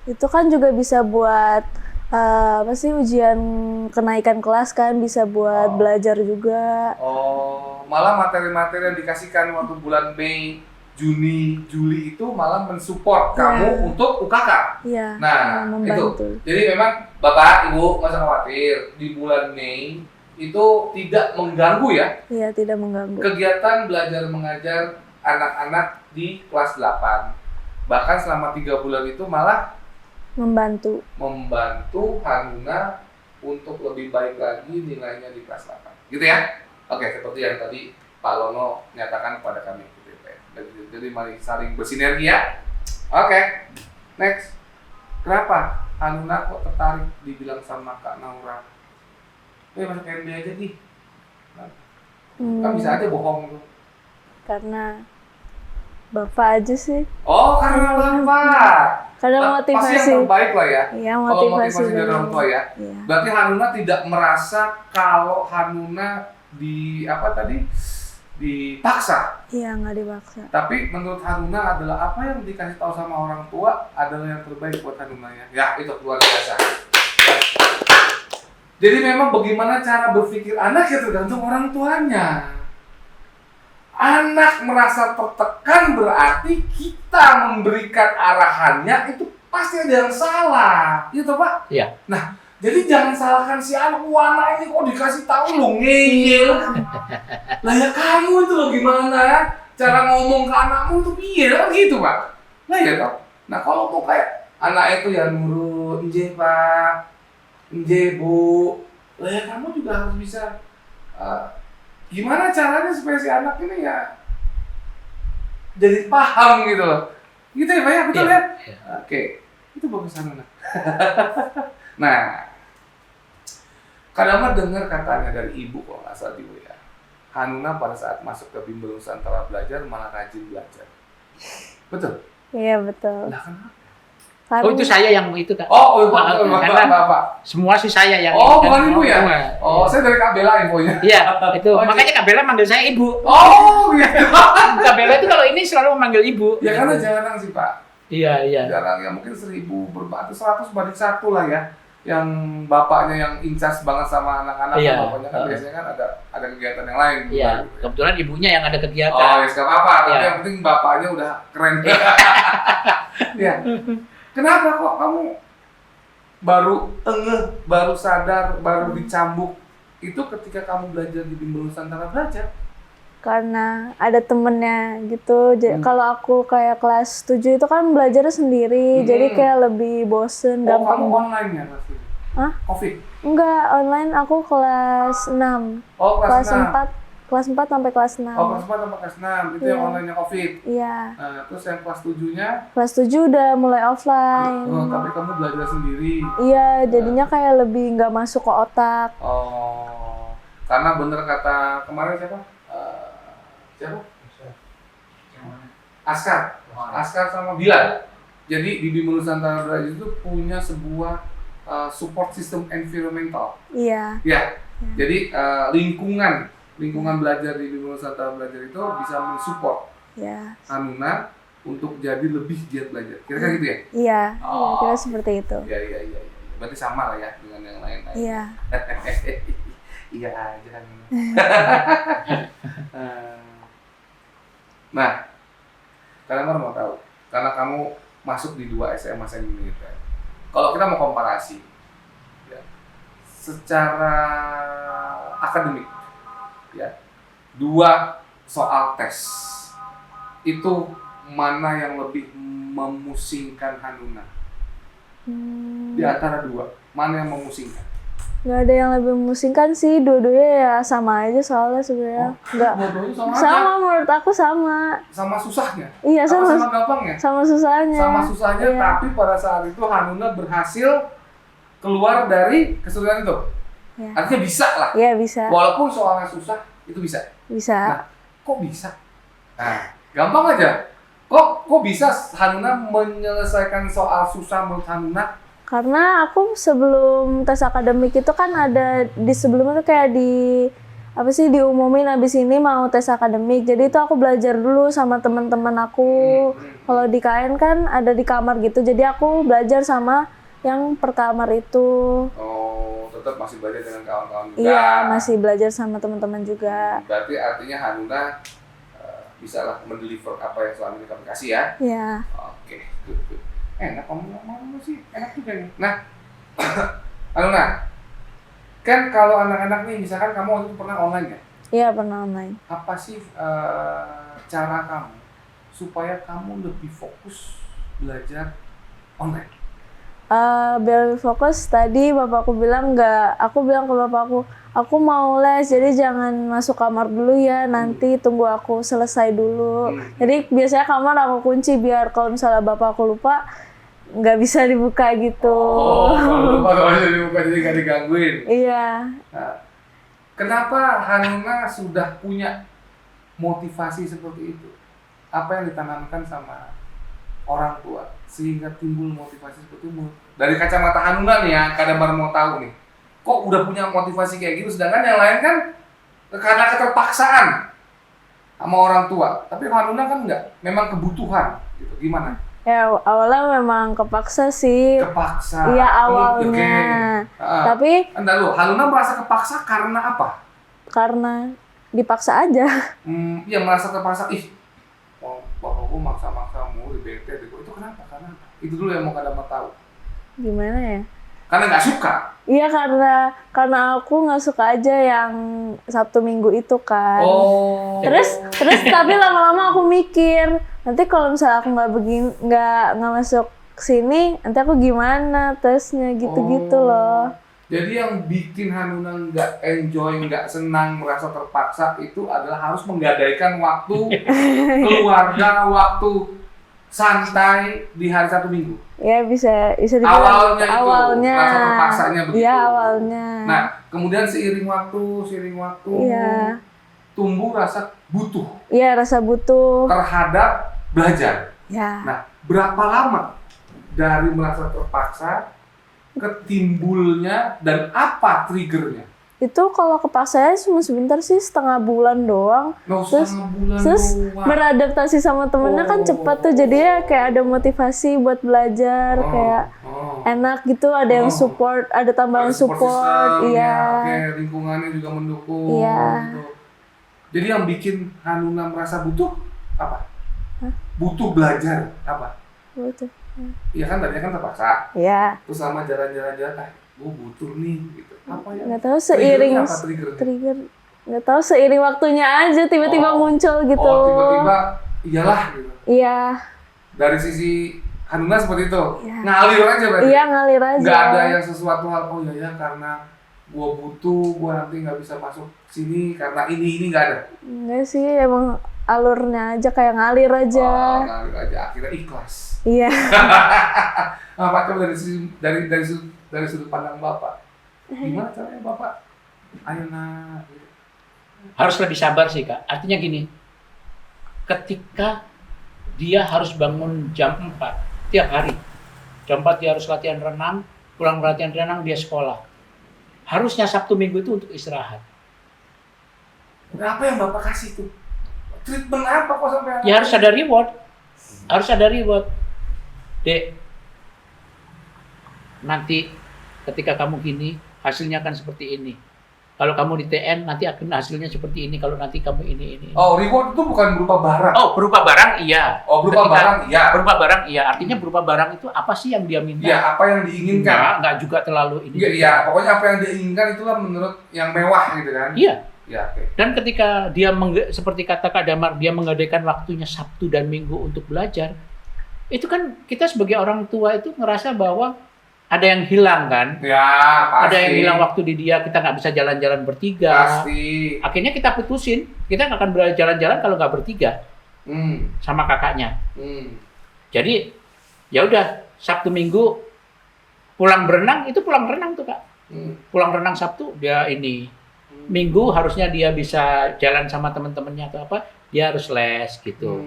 Itu kan juga bisa buat ujian kenaikan kelas kan, bisa buat belajar juga. Oh, malah materi-materi yang dikasihkan waktu bulan Mei, Juni, Juli itu malah mensupport kamu untuk UKK. Iya. Nah, membantu. itu. Jadi memang Bapak, Ibu, nggak usah khawatir. Di bulan Mei itu tidak mengganggu ya Iya, tidak mengganggu. kegiatan belajar mengajar anak-anak di kelas 8. Bahkan selama 3 bulan itu malah Membantu. Hanuna untuk lebih baik lagi nilainya di kelas 8. Gitu ya? Oke, seperti yang tadi Pak Lono nyatakan kepada kami. Gitu ya. Jadi mari saling bersinergi ya. Oke, next. Kenapa Hanuna kok tertarik dibilang sama Kak Naura? Masuk MB aja nih. Kan bisa aja bohong tuh. Karena Bapak aja sih. Oh, karena Bapak. Karena Pasti motivasi. yang terbaik lah ya. Iya, Kalau motivasi dari orang tua ya. Iya. Berarti Hanuna tidak merasa kalau Hanuna dipaksa. Iya, nggak dipaksa. Tapi menurut Hanuna adalah apa yang dikasih tahu sama orang tua adalah yang terbaik buat Hanuna ya. Ya, itu luar biasa. Jadi memang bagaimana cara berpikir anak ya tergantung orang tuanya. Anak merasa tertekan berarti kita memberikan arahannya itu pasti ada yang salah. Gitu Pak? Iya. Nah, jadi jangan salahkan si anak. Anak ini kok dikasih tahu lo ngeyel. Lah ya kamu itu lo gimana? Cara ngomong ke anakmu itu piye kan gitu Pak? Lah ya toh. Nah kalau kok kayak anak itu ya nurut, nje Pak, nje Bu. Lah ya kamu juga harus bisa gimana caranya supaya si anak ini ya jadi paham gitu loh. Gitu ya Pak ya, betul ya? Oke, itu bagus Hanuna. Nah, Kak Damar dengar katanya dari ibu kok nggak salah ibu ya. Hanuna pada saat masuk ke Bimbel Nusantara Belajar malah rajin belajar. Betul? Iya, betul. Lah kenapa? Karena Oh itu saya yang itu Kak. Oh, Karena Bapak. semua sih saya yang Oh, ini, kan. bukan ibu ya? Semua. Oh, saya dari Kak Bella infonya. Iya, itu Oh, makanya Kak Bella manggil saya ibu. Oh, gitu. Kak Bella itu kalau ini selalu memanggil ibu. Ya karena jarang sih Pak. Iya, iya. Jarang ya, mungkin 1.000 berbanding 100 banding 1 lah ya. Yang bapaknya yang incas banget sama anak-anak, Iya. bapaknya kan biasanya kan ada kegiatan yang lain. Iya, gitu ya. kebetulan ibunya yang ada Oh, kegiatan. ya nggak apa-apa, tapi Iya. yang penting bapaknya udah keren. Ya. Kenapa kok kamu baru baru sadar, baru dicambuk itu ketika kamu belajar di Bimbel Nusantara Belajar? karena ada temennya gitu. Kalau aku kayak kelas 7 itu kan belajarnya sendiri, jadi kayak lebih bosen, Oh, gampang. kamu online ya pasti? Hah? Covid? Enggak, online aku kelas 6. Oh, kelas 6. Kelas 4 sampai kelas 6. Oh, kelas 4 sama kelas 6, itu yang Iya. online-nya Covid. Iya. Terus yang kelas 7-nya, Kelas 7 udah mulai offline. tapi kamu belajar sendiri. Iya, jadinya kayak lebih nggak masuk ke otak. Oh, karena bener kata kemarin siapa? Siapa? Askar sama Bilal. Jadi di Bimbel Nusantara Belajar itu punya sebuah support system environmental. Iya. Ya, jadi lingkungan belajar di Bimbel Nusantara Belajar itu bisa mensupport Iya. Hanuna untuk jadi lebih giat belajar. Kira-kira gitu ya? Iya. Oh. Kira seperti itu. Iya. Berarti sama lah ya dengan yang lain-lain. Iya. Iya aja Hanuna. Nah, kalian mau tahu, karena kamu masuk di 2 SMA semi militer. Kalau kita mau komparasi, ya, secara akademik, ya, 2 soal tes itu mana yang lebih memusingkan Hanuna? Di antara 2, mana yang memusingkan? Nggak ada yang lebih memusingkan sih, dua-duanya ya sama aja soalnya sebenarnya. Nggak. Dua-duanya sama aja. Sama menurut aku sama. Sama susahnya. Iya, sama sama gampangnya. sama susahnya. Sama susahnya, Iya. tapi pada saat itu Hanuna berhasil keluar dari kesulitan itu. Iya. Artinya bisa lah. Iya, bisa. Walaupun soalnya susah, itu bisa. Bisa. Nah, kok bisa? Nah, gampang aja. Kok bisa Hanuna menyelesaikan soal susah menurut Hanuna? Karena aku sebelum tes akademik itu kan ada di sebelumnya tuh kayak diumumin abis ini mau tes akademik. Jadi itu aku belajar dulu sama teman-teman aku. Kalau di KN kan ada di kamar gitu. Jadi aku belajar sama yang per kamar itu. Oh, tetap masih belajar dengan kawan-kawan juga. Iya, masih belajar sama teman-teman juga. Berarti artinya Hanuna bisa lah mendeliver apa yang selama ini kami kasih ya. Iya. Oke, good. Enak kamu ngomong sih, enak juga nih. Nah, Hanuna, kan kalau anak-anak nih, misalkan kamu waktu itu pernah online ya? Iya, pernah online. Apa sih cara kamu supaya kamu lebih fokus belajar online? Biar fokus tadi bapakku bilang aku bilang ke bapakku, aku mau les jadi jangan masuk kamar dulu ya, nanti tunggu aku selesai dulu. Jadi biasanya kamar aku kunci biar kalau misalnya bapakku lupa nggak bisa dibuka gitu. Oh, kalau lupa kalau bisa dibuka jadi nggak digangguin. Iya. Nah, kenapa Hanuna sudah punya motivasi seperti itu? Apa yang ditanamkan sama orang tua sehingga timbul motivasi seperti itu? Dari kacamata Hanuna nih ya, kadang baru mau tahu nih, kok udah punya motivasi kayak gitu, sedangkan yang lain kan karena keterpaksaan sama orang tua. Tapi Hanuna kan enggak, memang kebutuhan gitu. Gimana? Ya awalnya memang kepaksa sih. Kepaksa. Iya awalnya. Tapi entar lu, Hanuna merasa kepaksa karena apa? karena dipaksa aja. Iya merasa terpaksa. Bapakku maksa-maksa mulu, bete. Itu kenapa? Karena apa? Itu dulu yang mau kadang mau tahu. Gimana ya? Karena nggak suka. Iya karena aku nggak suka aja yang Sabtu Minggu itu kan. Oh. Terus tapi lama-lama aku mikir nanti kalau misalnya aku nggak masuk sini nanti aku gimana tesnya gitu-gitu loh. Jadi yang bikin Hanuna nggak enjoy, nggak senang, merasa terpaksa itu adalah harus menggadaikan waktu keluarga, waktu santai di hari Sabtu Minggu. Ya bisa dibilang awalnya itu rasa terpaksanya begitu. Iya awalnya. Nah kemudian seiring waktu Iya. tumbuh rasa butuh. Iya rasa butuh Terhadap belajar. ya. Nah berapa lama dari merasa terpaksa ke timbulnya dan apa triggernya? Itu kalau kepaksanya cuma sebentar sih, setengah bulan doang. Nggak usah Terus, bulan terus doang. beradaptasi sama temennya kan cepat tuh, jadinya kayak ada motivasi buat belajar, kayak enak gitu, ada yang support, ada tambahan Ada support system, iya. Oke, lingkungannya juga mendukung. Iya. Gitu. Jadi yang bikin Hanuna merasa butuh apa? Hah? Butuh belajar apa? Gitu. Iya kan tadinya kan terpaksa. Iya. Terus sama jalan-jalan, gue butuh nih gitu. Apa ya? Nggak tahu seiring Triggernya? trigger, nggak tahu seiring waktunya aja tiba-tiba muncul gitu. Oh, tiba-tiba iyalah gitu. Iya. Dari sisi Hanuna seperti itu. Iya. Ngalir aja berarti. Iya, ngalir aja. Nggak ada yang sesuatu hal, oh iya ya karena gue butuh, gue nanti nggak bisa masuk sini karena ini nggak ada. Enggak sih, emang alurnya aja kayak ngalir aja. Oh, ngalir aja, akhirnya ikhlas. Iya. Nah, Pak, coba dari sudut pandang Bapak, gimana caranya Bapak? Ayo nak. Harus lebih sabar sih Kak. Artinya gini, ketika dia harus bangun jam 4 tiap hari. Jam 4 dia harus latihan renang, pulang latihan renang dia sekolah. Harusnya Sabtu Minggu itu untuk istirahat. Nah, apa yang Bapak kasih tuh? Treatment apa kok sampai? Ya harus ada reward. Harus ada reward. Dek, nanti ketika kamu gini, hasilnya akan seperti ini. Kalau kamu di TN, nanti akan hasilnya seperti ini. Kalau nanti kamu ini. Oh, reward itu bukan berupa barang. Oh, berupa barang iya. Oh, berupa barang iya. Berupa barang iya. Artinya berupa barang itu apa sih yang dia minta? Iya, apa yang diinginkan? Enggak juga terlalu ini. Iya, pokoknya apa yang dia inginkan itulah menurut yang mewah gitu kan? Iya. Iya, oke. Dan ketika dia seperti kata Kak Damar, dia menggadaikan waktunya Sabtu dan Minggu untuk belajar, itu kan kita sebagai orang tua itu ngerasa bahwa ada yang hilang kan? Ya, pasti. Ada yang hilang waktu di dia, kita nggak bisa jalan-jalan bertiga. Pasti. Akhirnya kita putusin, kita nggak akan berjalan-jalan kalau nggak bertiga sama kakaknya. Jadi ya udah Sabtu Minggu pulang berenang itu pulang renang tuh Kak. Pulang renang Sabtu dia ini. Minggu harusnya dia bisa jalan sama teman-temannya atau apa, dia harus les gitu.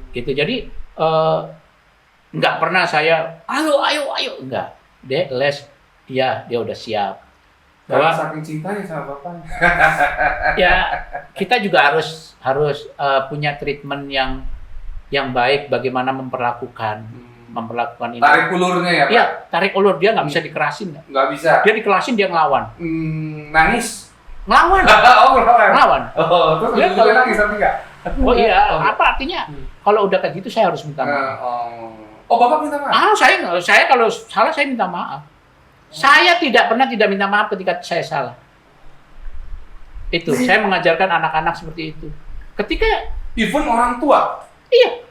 Gitu. Jadi nggak pernah saya ayo enggak. Dia les, dia udah siap. Bahwa Bahwa saking cintanya sama Bapak. ya kita juga harus punya treatment yang baik bagaimana memperlakukan ini. Tarik ulurnya ya, Pak? Iya, tarik ulur, dia nggak bisa dikerasin. Nggak bisa. Dia dikerasin dia ngelawan. Nangis. Ngelawan. Oh, ngelawan. Ngelawan. Oh, terus Dia ujung-ujungnya kalau- nangis tapi nggak? Oh iya, apa artinya? Kalau udah kayak gitu saya harus minta maaf. Oh, Bapak minta maaf? Saya kalau salah saya minta maaf. Saya tidak pernah tidak minta maaf ketika saya salah. Itu, saya mengajarkan anak-anak seperti itu. Ketika Even orang tua? iya,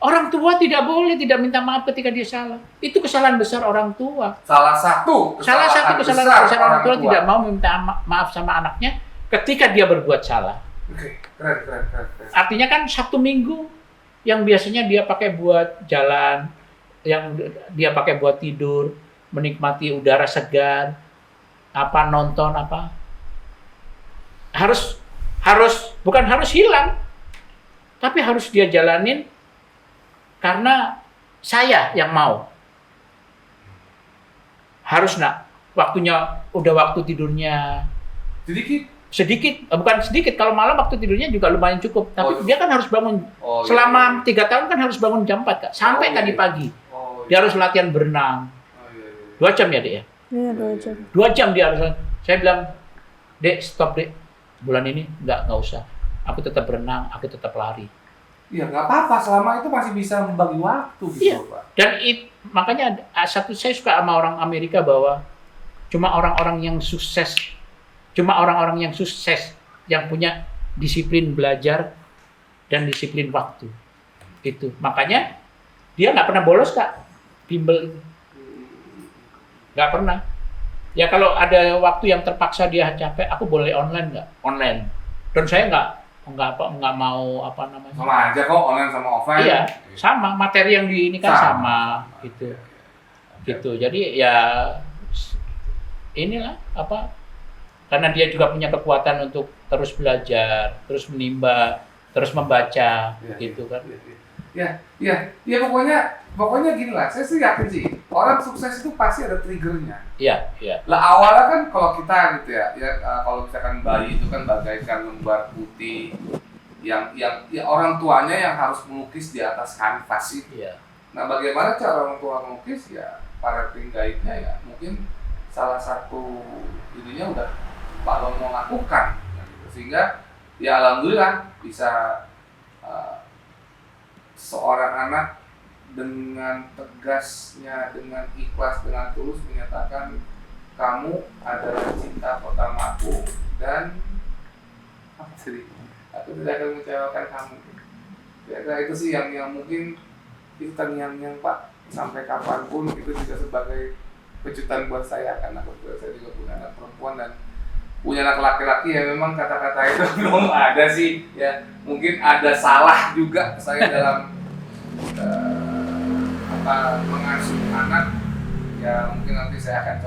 orang tua tidak boleh tidak minta maaf ketika dia salah. Itu kesalahan besar orang tua. Salah satu Kesalahan besar besar orang tua tidak mau minta maaf sama anaknya ketika dia berbuat salah. Oke, keren. Artinya kan Sabtu Minggu yang biasanya dia pakai buat jalan, yang dia pakai buat tidur, menikmati udara segar, nonton bukan harus hilang, tapi harus dia jalanin karena saya yang mau. Harus waktunya udah waktu tidurnya bukan sedikit, kalau malam waktu tidurnya juga lumayan cukup, tapi dia kan harus bangun selama 3 tahun kan harus bangun jam 4 Kak, sampai tadi pagi. Dia harus latihan berenang 2 jam ya Dek ya? Iya, 2 jam. 2 jam dia harus. Saya bilang, Dek stop Dek, bulan ini nggak usah, aku tetap berenang, aku tetap lari. Iya, nggak apa-apa, selama itu masih bisa membagi waktu gitu, Iya. Pak. Dan makanya saya suka sama orang Amerika bahwa cuma orang-orang yang sukses yang punya disiplin belajar dan disiplin waktu. Itu. Makanya dia nggak pernah bolos Kak, bimbel. Nggak pernah. Ya kalau ada waktu yang terpaksa dia capek, aku boleh online nggak? Online. Dan saya nggak mau Sama aja kok, online sama offline. Iya, sama materi yang di ini kan sama gitu. Gitu. Jadi ya inilah karena dia juga punya kekuatan untuk terus belajar, terus menimba, terus membaca gitu kan. Ya pokoknya gini lah. Saya sih yakin sih orang sukses itu pasti ada triggernya. Iya. Lah awalnya kan kalau kita gitu ya kalau misalkan bayi itu kan bagaikan lembar putih yang orang tuanya yang harus melukis di atas kanvas itu. Iya. Nah, bagaimana cara orang tua melukis ya parenting guide-nya ya mungkin salah satu ininya udah Pak Long mau lakukan gitu. Sehingga ya alhamdulillah bisa seorang anak dengan tegasnya, dengan ikhlas, dengan tulus menyatakan kamu adalah cinta pertamaku dan aku tidak akan mengecewakan kamu. Ya, itu sih yang mungkin itu terngiang-ngiang Pak sampai kapanpun itu juga sebagai kejutan buat saya karena saya juga punya anak perempuan dan punya anak laki-laki ya memang kata-kata itu belum ada sih ya mungkin ada salah juga saya dalam mengasuh anak ya mungkin nanti saya akan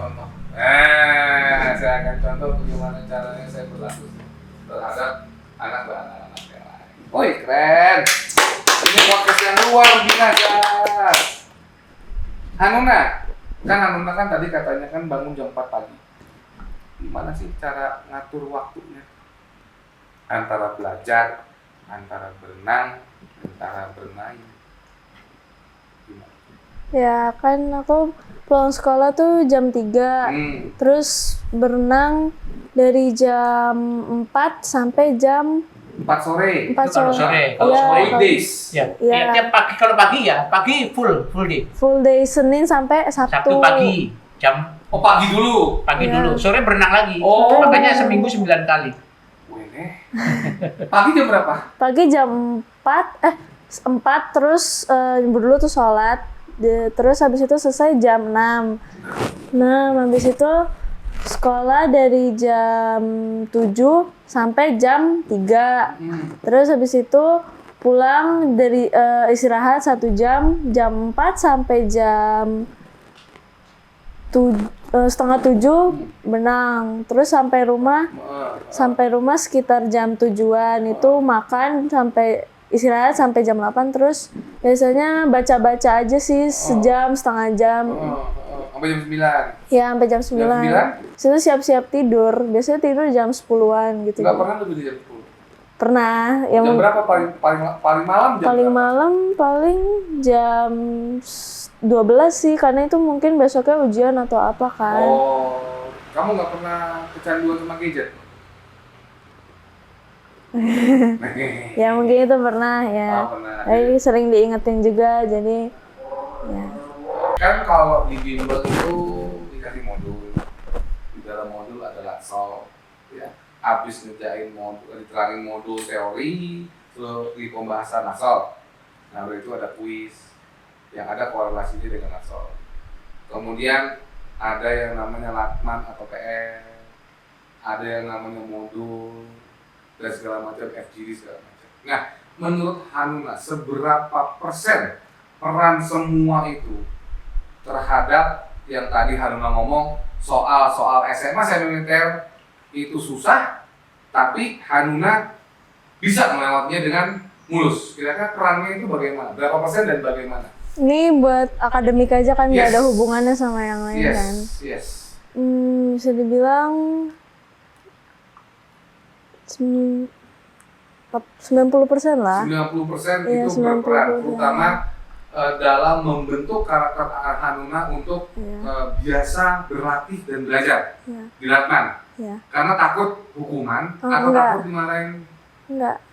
contoh bagaimana caranya saya berlaku terhadap anak yang lain. Woi keren, ini podcast yang luar biasa. Hanuna kan tadi katanya kan bangun jam 4 pagi. Gimana sih cara ngatur waktunya antara belajar, antara berenang, antara bermain? Gimana? Ya kan aku pulang sekolah tuh jam 3, terus berenang dari jam 4 sampai jam 4 sore. 4 sore. Kalau Ya, sore days. Ya. Iya. Tiap pagi kalau pagi full day. full day Senin sampai Sabtu. Sabtu pagi jam Oh pagi dulu. Iya. dulu, sore berenang lagi. Oh. Makanya seminggu 9 kali. Wih, pagi jam berapa? Pagi jam 4 terus nyebur dulu tuh sholat. Terus habis itu selesai jam 6. Nah, habis itu sekolah dari jam 7 sampai jam 3. Terus habis itu pulang dari istirahat 1 jam 4 sampai jam setengah 7 benang. Terus sampai rumah sekitar jam 7-an itu makan sampai istirahat sampai jam 8. Terus biasanya baca-baca aja sih sejam, setengah jam. Sampai jam 9. Ya, sampai jam 9. Jam 9? Situ siap-siap tidur. Biasanya tidur jam 10-an gitu. Nggak pernah lebih dari jam 10? Pernah. Jam berapa paling malam jam paling berapa? malam paling jam 12 sih, karena itu mungkin besoknya ujian atau apa kan. Oh, kamu nggak pernah kecanduan sama gadget? Ya mungkin itu pernah ya. Oh, pernah. Tapi sering diingetin juga, jadi ya. Kan kalau di bimbel itu dikasih modul, di dalam modul ada laksal, ya. Habis ngerjain modul, diterangin modul teori, terus di pembahasan laksal. Nah, itu ada kuis yang ada korelasinya dengan laksal. Kemudian ada yang namanya latman atau PR, ada yang namanya modul dan segala macam FGD segala macam. Nah, menurut Hanuna seberapa persen peran semua itu terhadap yang tadi Hanuna ngomong soal SMA militer itu susah, tapi Hanuna bisa melewatinya dengan mulus. Kira-kira perannya itu bagaimana? Berapa persen dan bagaimana? Ini buat akademik aja kan, nggak ada hubungannya sama yang lain kan. Yes. Bisa dibilang 90% lah. 90% Iya, itu berperan, 90%. terutama dalam membentuk karakter Hanuna untuk Iya. biasa berlatih dan belajar Iya. di Latman. Iya. Karena takut hukuman Oh, atau enggak. takut dimarahin. Enggak.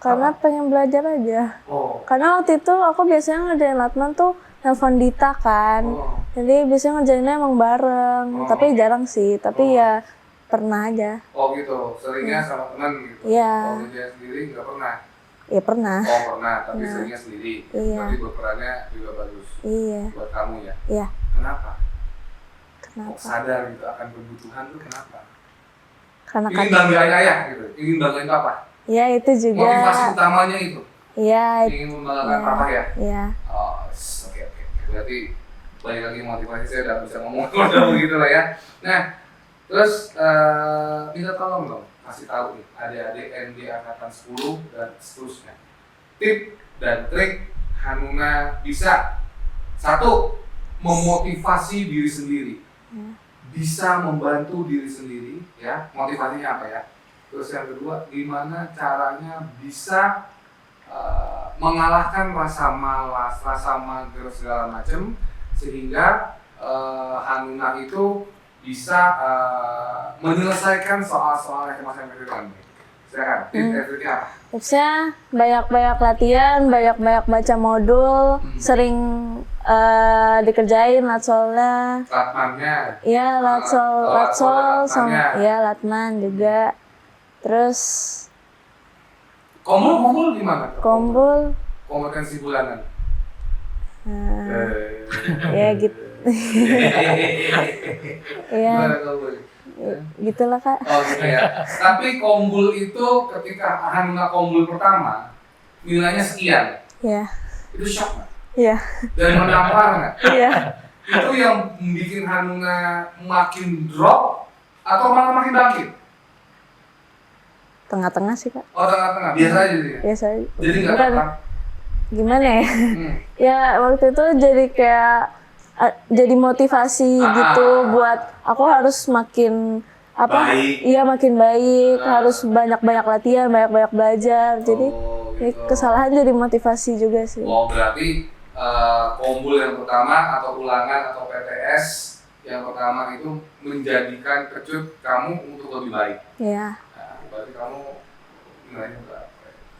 Karena pengen belajar aja. Oh. Karena waktu itu aku biasanya ngerjain latman tuh nelfon Dita kan. Oh. Jadi biasanya ngerjainnya emang bareng. Oh. Tapi jarang sih. Tapi ya pernah aja. Oh gitu, seringnya sama teman gitu. Iya. Kalau dia sendiri nggak pernah. Ya pernah. Oh pernah, tapi Iya. seringnya sendiri. Iya. Berarti berperannya juga bagus Iya. buat kamu ya. Iya. Kenapa? Kok Kenapa? sadar gitu akan kebutuhan tuh kenapa? Karena Ingin kan. banggain ayah gitu, ingin banggain papa. Ya itu juga. Motivasi utamanya itu, Iya. ingin membanggakan Iya. papa ya. Iya. Oh, oke. Berarti balik lagi motivasi saya udah bisa ngomong udah begitu lah ya. Nah, terus minta tolong dong kasih tahu nih adik-adik ND angkatan 10 dan seterusnya tip dan trik Hanuna bisa satu memotivasi diri sendiri, bisa membantu diri sendiri, ya motivasinya apa ya? Terus yang kedua, gimana caranya bisa mengalahkan rasa malas, rasa mager segala macam, sehingga Hanuna itu bisa menyelesaikan soal-soal yang masih berkaitan. Silakan, triknya apa? Tipsnya banyak-banyak latihan, banyak-banyak baca modul, sering dikerjain latsolnya. Latmannya. Iya, latsol latmannya. sama ya latman juga. Terus Kombul gimana? kombul Kompetensi bulanan. ya gitu. Iya, Gimana kombul? gitulah Kak. Oh gitu ya. Tapi kombul itu ketika Hanuna kombul pertama nilainya sekian, Iya. itu shock nggak? Iya. Dan menampar nggak? Iya. Itu yang bikin Hanuna makin drop atau malah makin bangkit? Tengah-tengah sih Kak. Oh tengah-tengah, biasa aja gitu ya? Biasa. Jadi nggak Bukan. apa? Gimana ya? Ya waktu itu jadi kayak jadi motivasi gitu buat aku harus makin Baik. iya makin baik, harus banyak-banyak latihan, banyak-banyak belajar. Jadi Oh, ya, gitu. kesalahan jadi motivasi juga sih. Oh berarti kombul yang pertama atau ulangan atau PTS yang pertama itu menjadikan kecut kamu untuk lebih baik. Ya, Nah, berarti kamu nilainya berapa?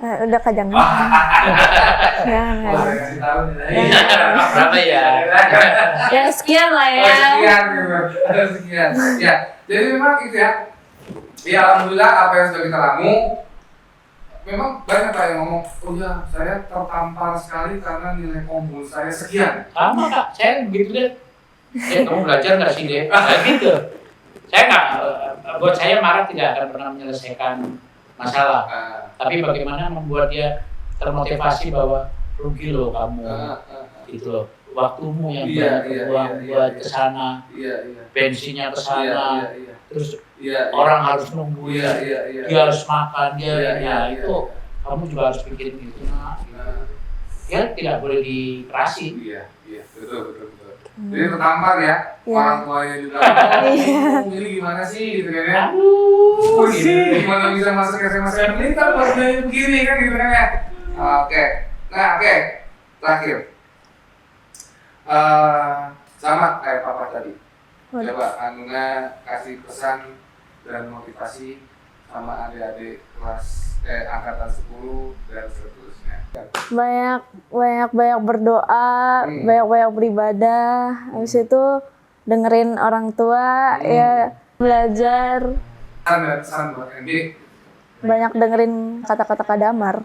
udah Kak jangan. Jangan. Boleh kasih tahu nilainya. Berapa ya? Ya sekian lah ya. Oh sekian gitu. Sekian. Ya, jadi memang itu ya. Ya alhamdulillah apa yang sudah kita ramu. Memang banyak Pak yang ngomong, oh ya saya tertampar sekali karena nilai kombul saya sekian. Sama Kak, saya begitu deh. Kamu belajar nggak sih deh? Kayak gitu. Saya nggak, buat saya marah tidak akan pernah menyelesaikan masalah. Tapi bagaimana membuat dia termotivasi bahwa rugi loh kamu, gitu loh. Waktumu yang Iya, berbuang iya, buat iya. kesana, Iya. bensinnya kesana, terus Iya. orang harus nunggu Iya. dia harus makan dia, Iya, ya iya, itu iya. kamu juga harus pikirin gitu. Nah, ya tidak boleh dikerasi. Iya, betul. Jadi tertampar ya, Iya. orang tuanya juga. Oh, ini gimana sih gitu kan ya? Pusing, gimana bisa masuk SMA ini kan baru begini kan gitu kan ya? Oke, nah oke, terakhir. Sama kayak papa tadi. Coba Hanuna kasih pesan dan motivasi sama adik-adik kelas angkatan 10 dan seterusnya. Banyak berdoa, banyak beribadah. Habis itu dengerin orang tua, ya belajar, Pesan buat Andy. banyak dengerin kata-kata Kak Damar.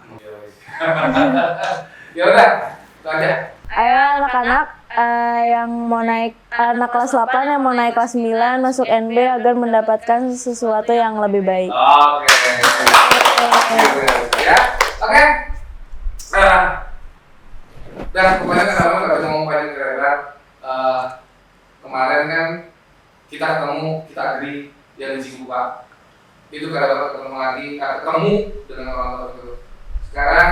Ya udah, itu aja. Ayo anak-anak yang mau naik, anak kelas 8 yang mau naik kelas 9 masuk NB agar mendapatkan sesuatu yang lebih baik. Oke. Ya, oke. Dan kemudian kan kalau nggak bisa ngomong banyak gara-gara kemarin kan kita agree yang di Cikupa itu gara-gara ketemu lagi, ketemu dengan orang-orang itu. Sekarang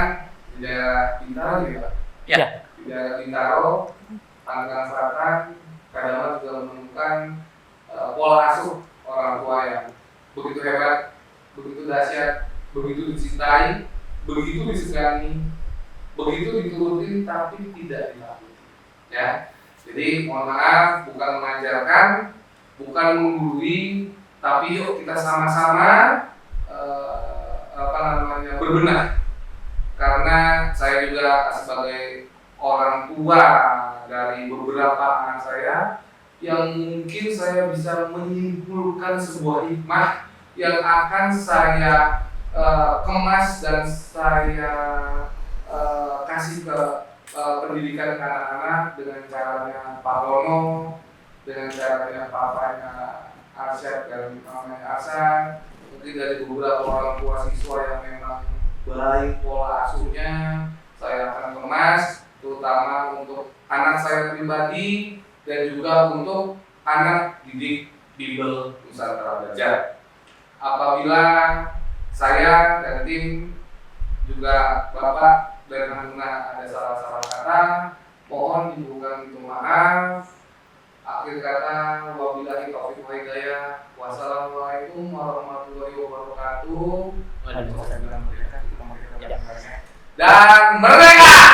di daerah Bintaro juga, Pak. Ya. Di daerah Bintaro, Tangerang Selatan, kadang-kadang juga menemukan pola asuh orang tua yang begitu hebat, begitu dahsyat, begitu dicintai, begitu disegani, begitu diturutin tapi tidak dilakukan. Ya, jadi mohon maaf, bukan mengajarkan, bukan menggurui, tapi yuk kita sama-sama berbenah. Karena saya juga sebagai orang tua dari beberapa anak saya yang mungkin saya bisa menyimpulkan sebuah hikmah yang akan saya kemas dan saya kasih ke pendidikan anak-anak dengan caranya Pak Lono, dengan caranya papanya Arsyad dan mamanya Arsan, mungkin dari beberapa orang tua siswa yang memang baik pola asuhnya saya akan kemas, terutama untuk anak saya pribadi dan juga untuk anak didik Bimbel Nusantara Belajar. Apabila saya dan tim juga Bapak dan Hanuna ada salah-salah kata mohon dibuka pintu maaf. Akhir kata wabillahi taufiq wal hidayah. Wassalamualaikum warahmatullahi wabarakatuh. Dan merdeka!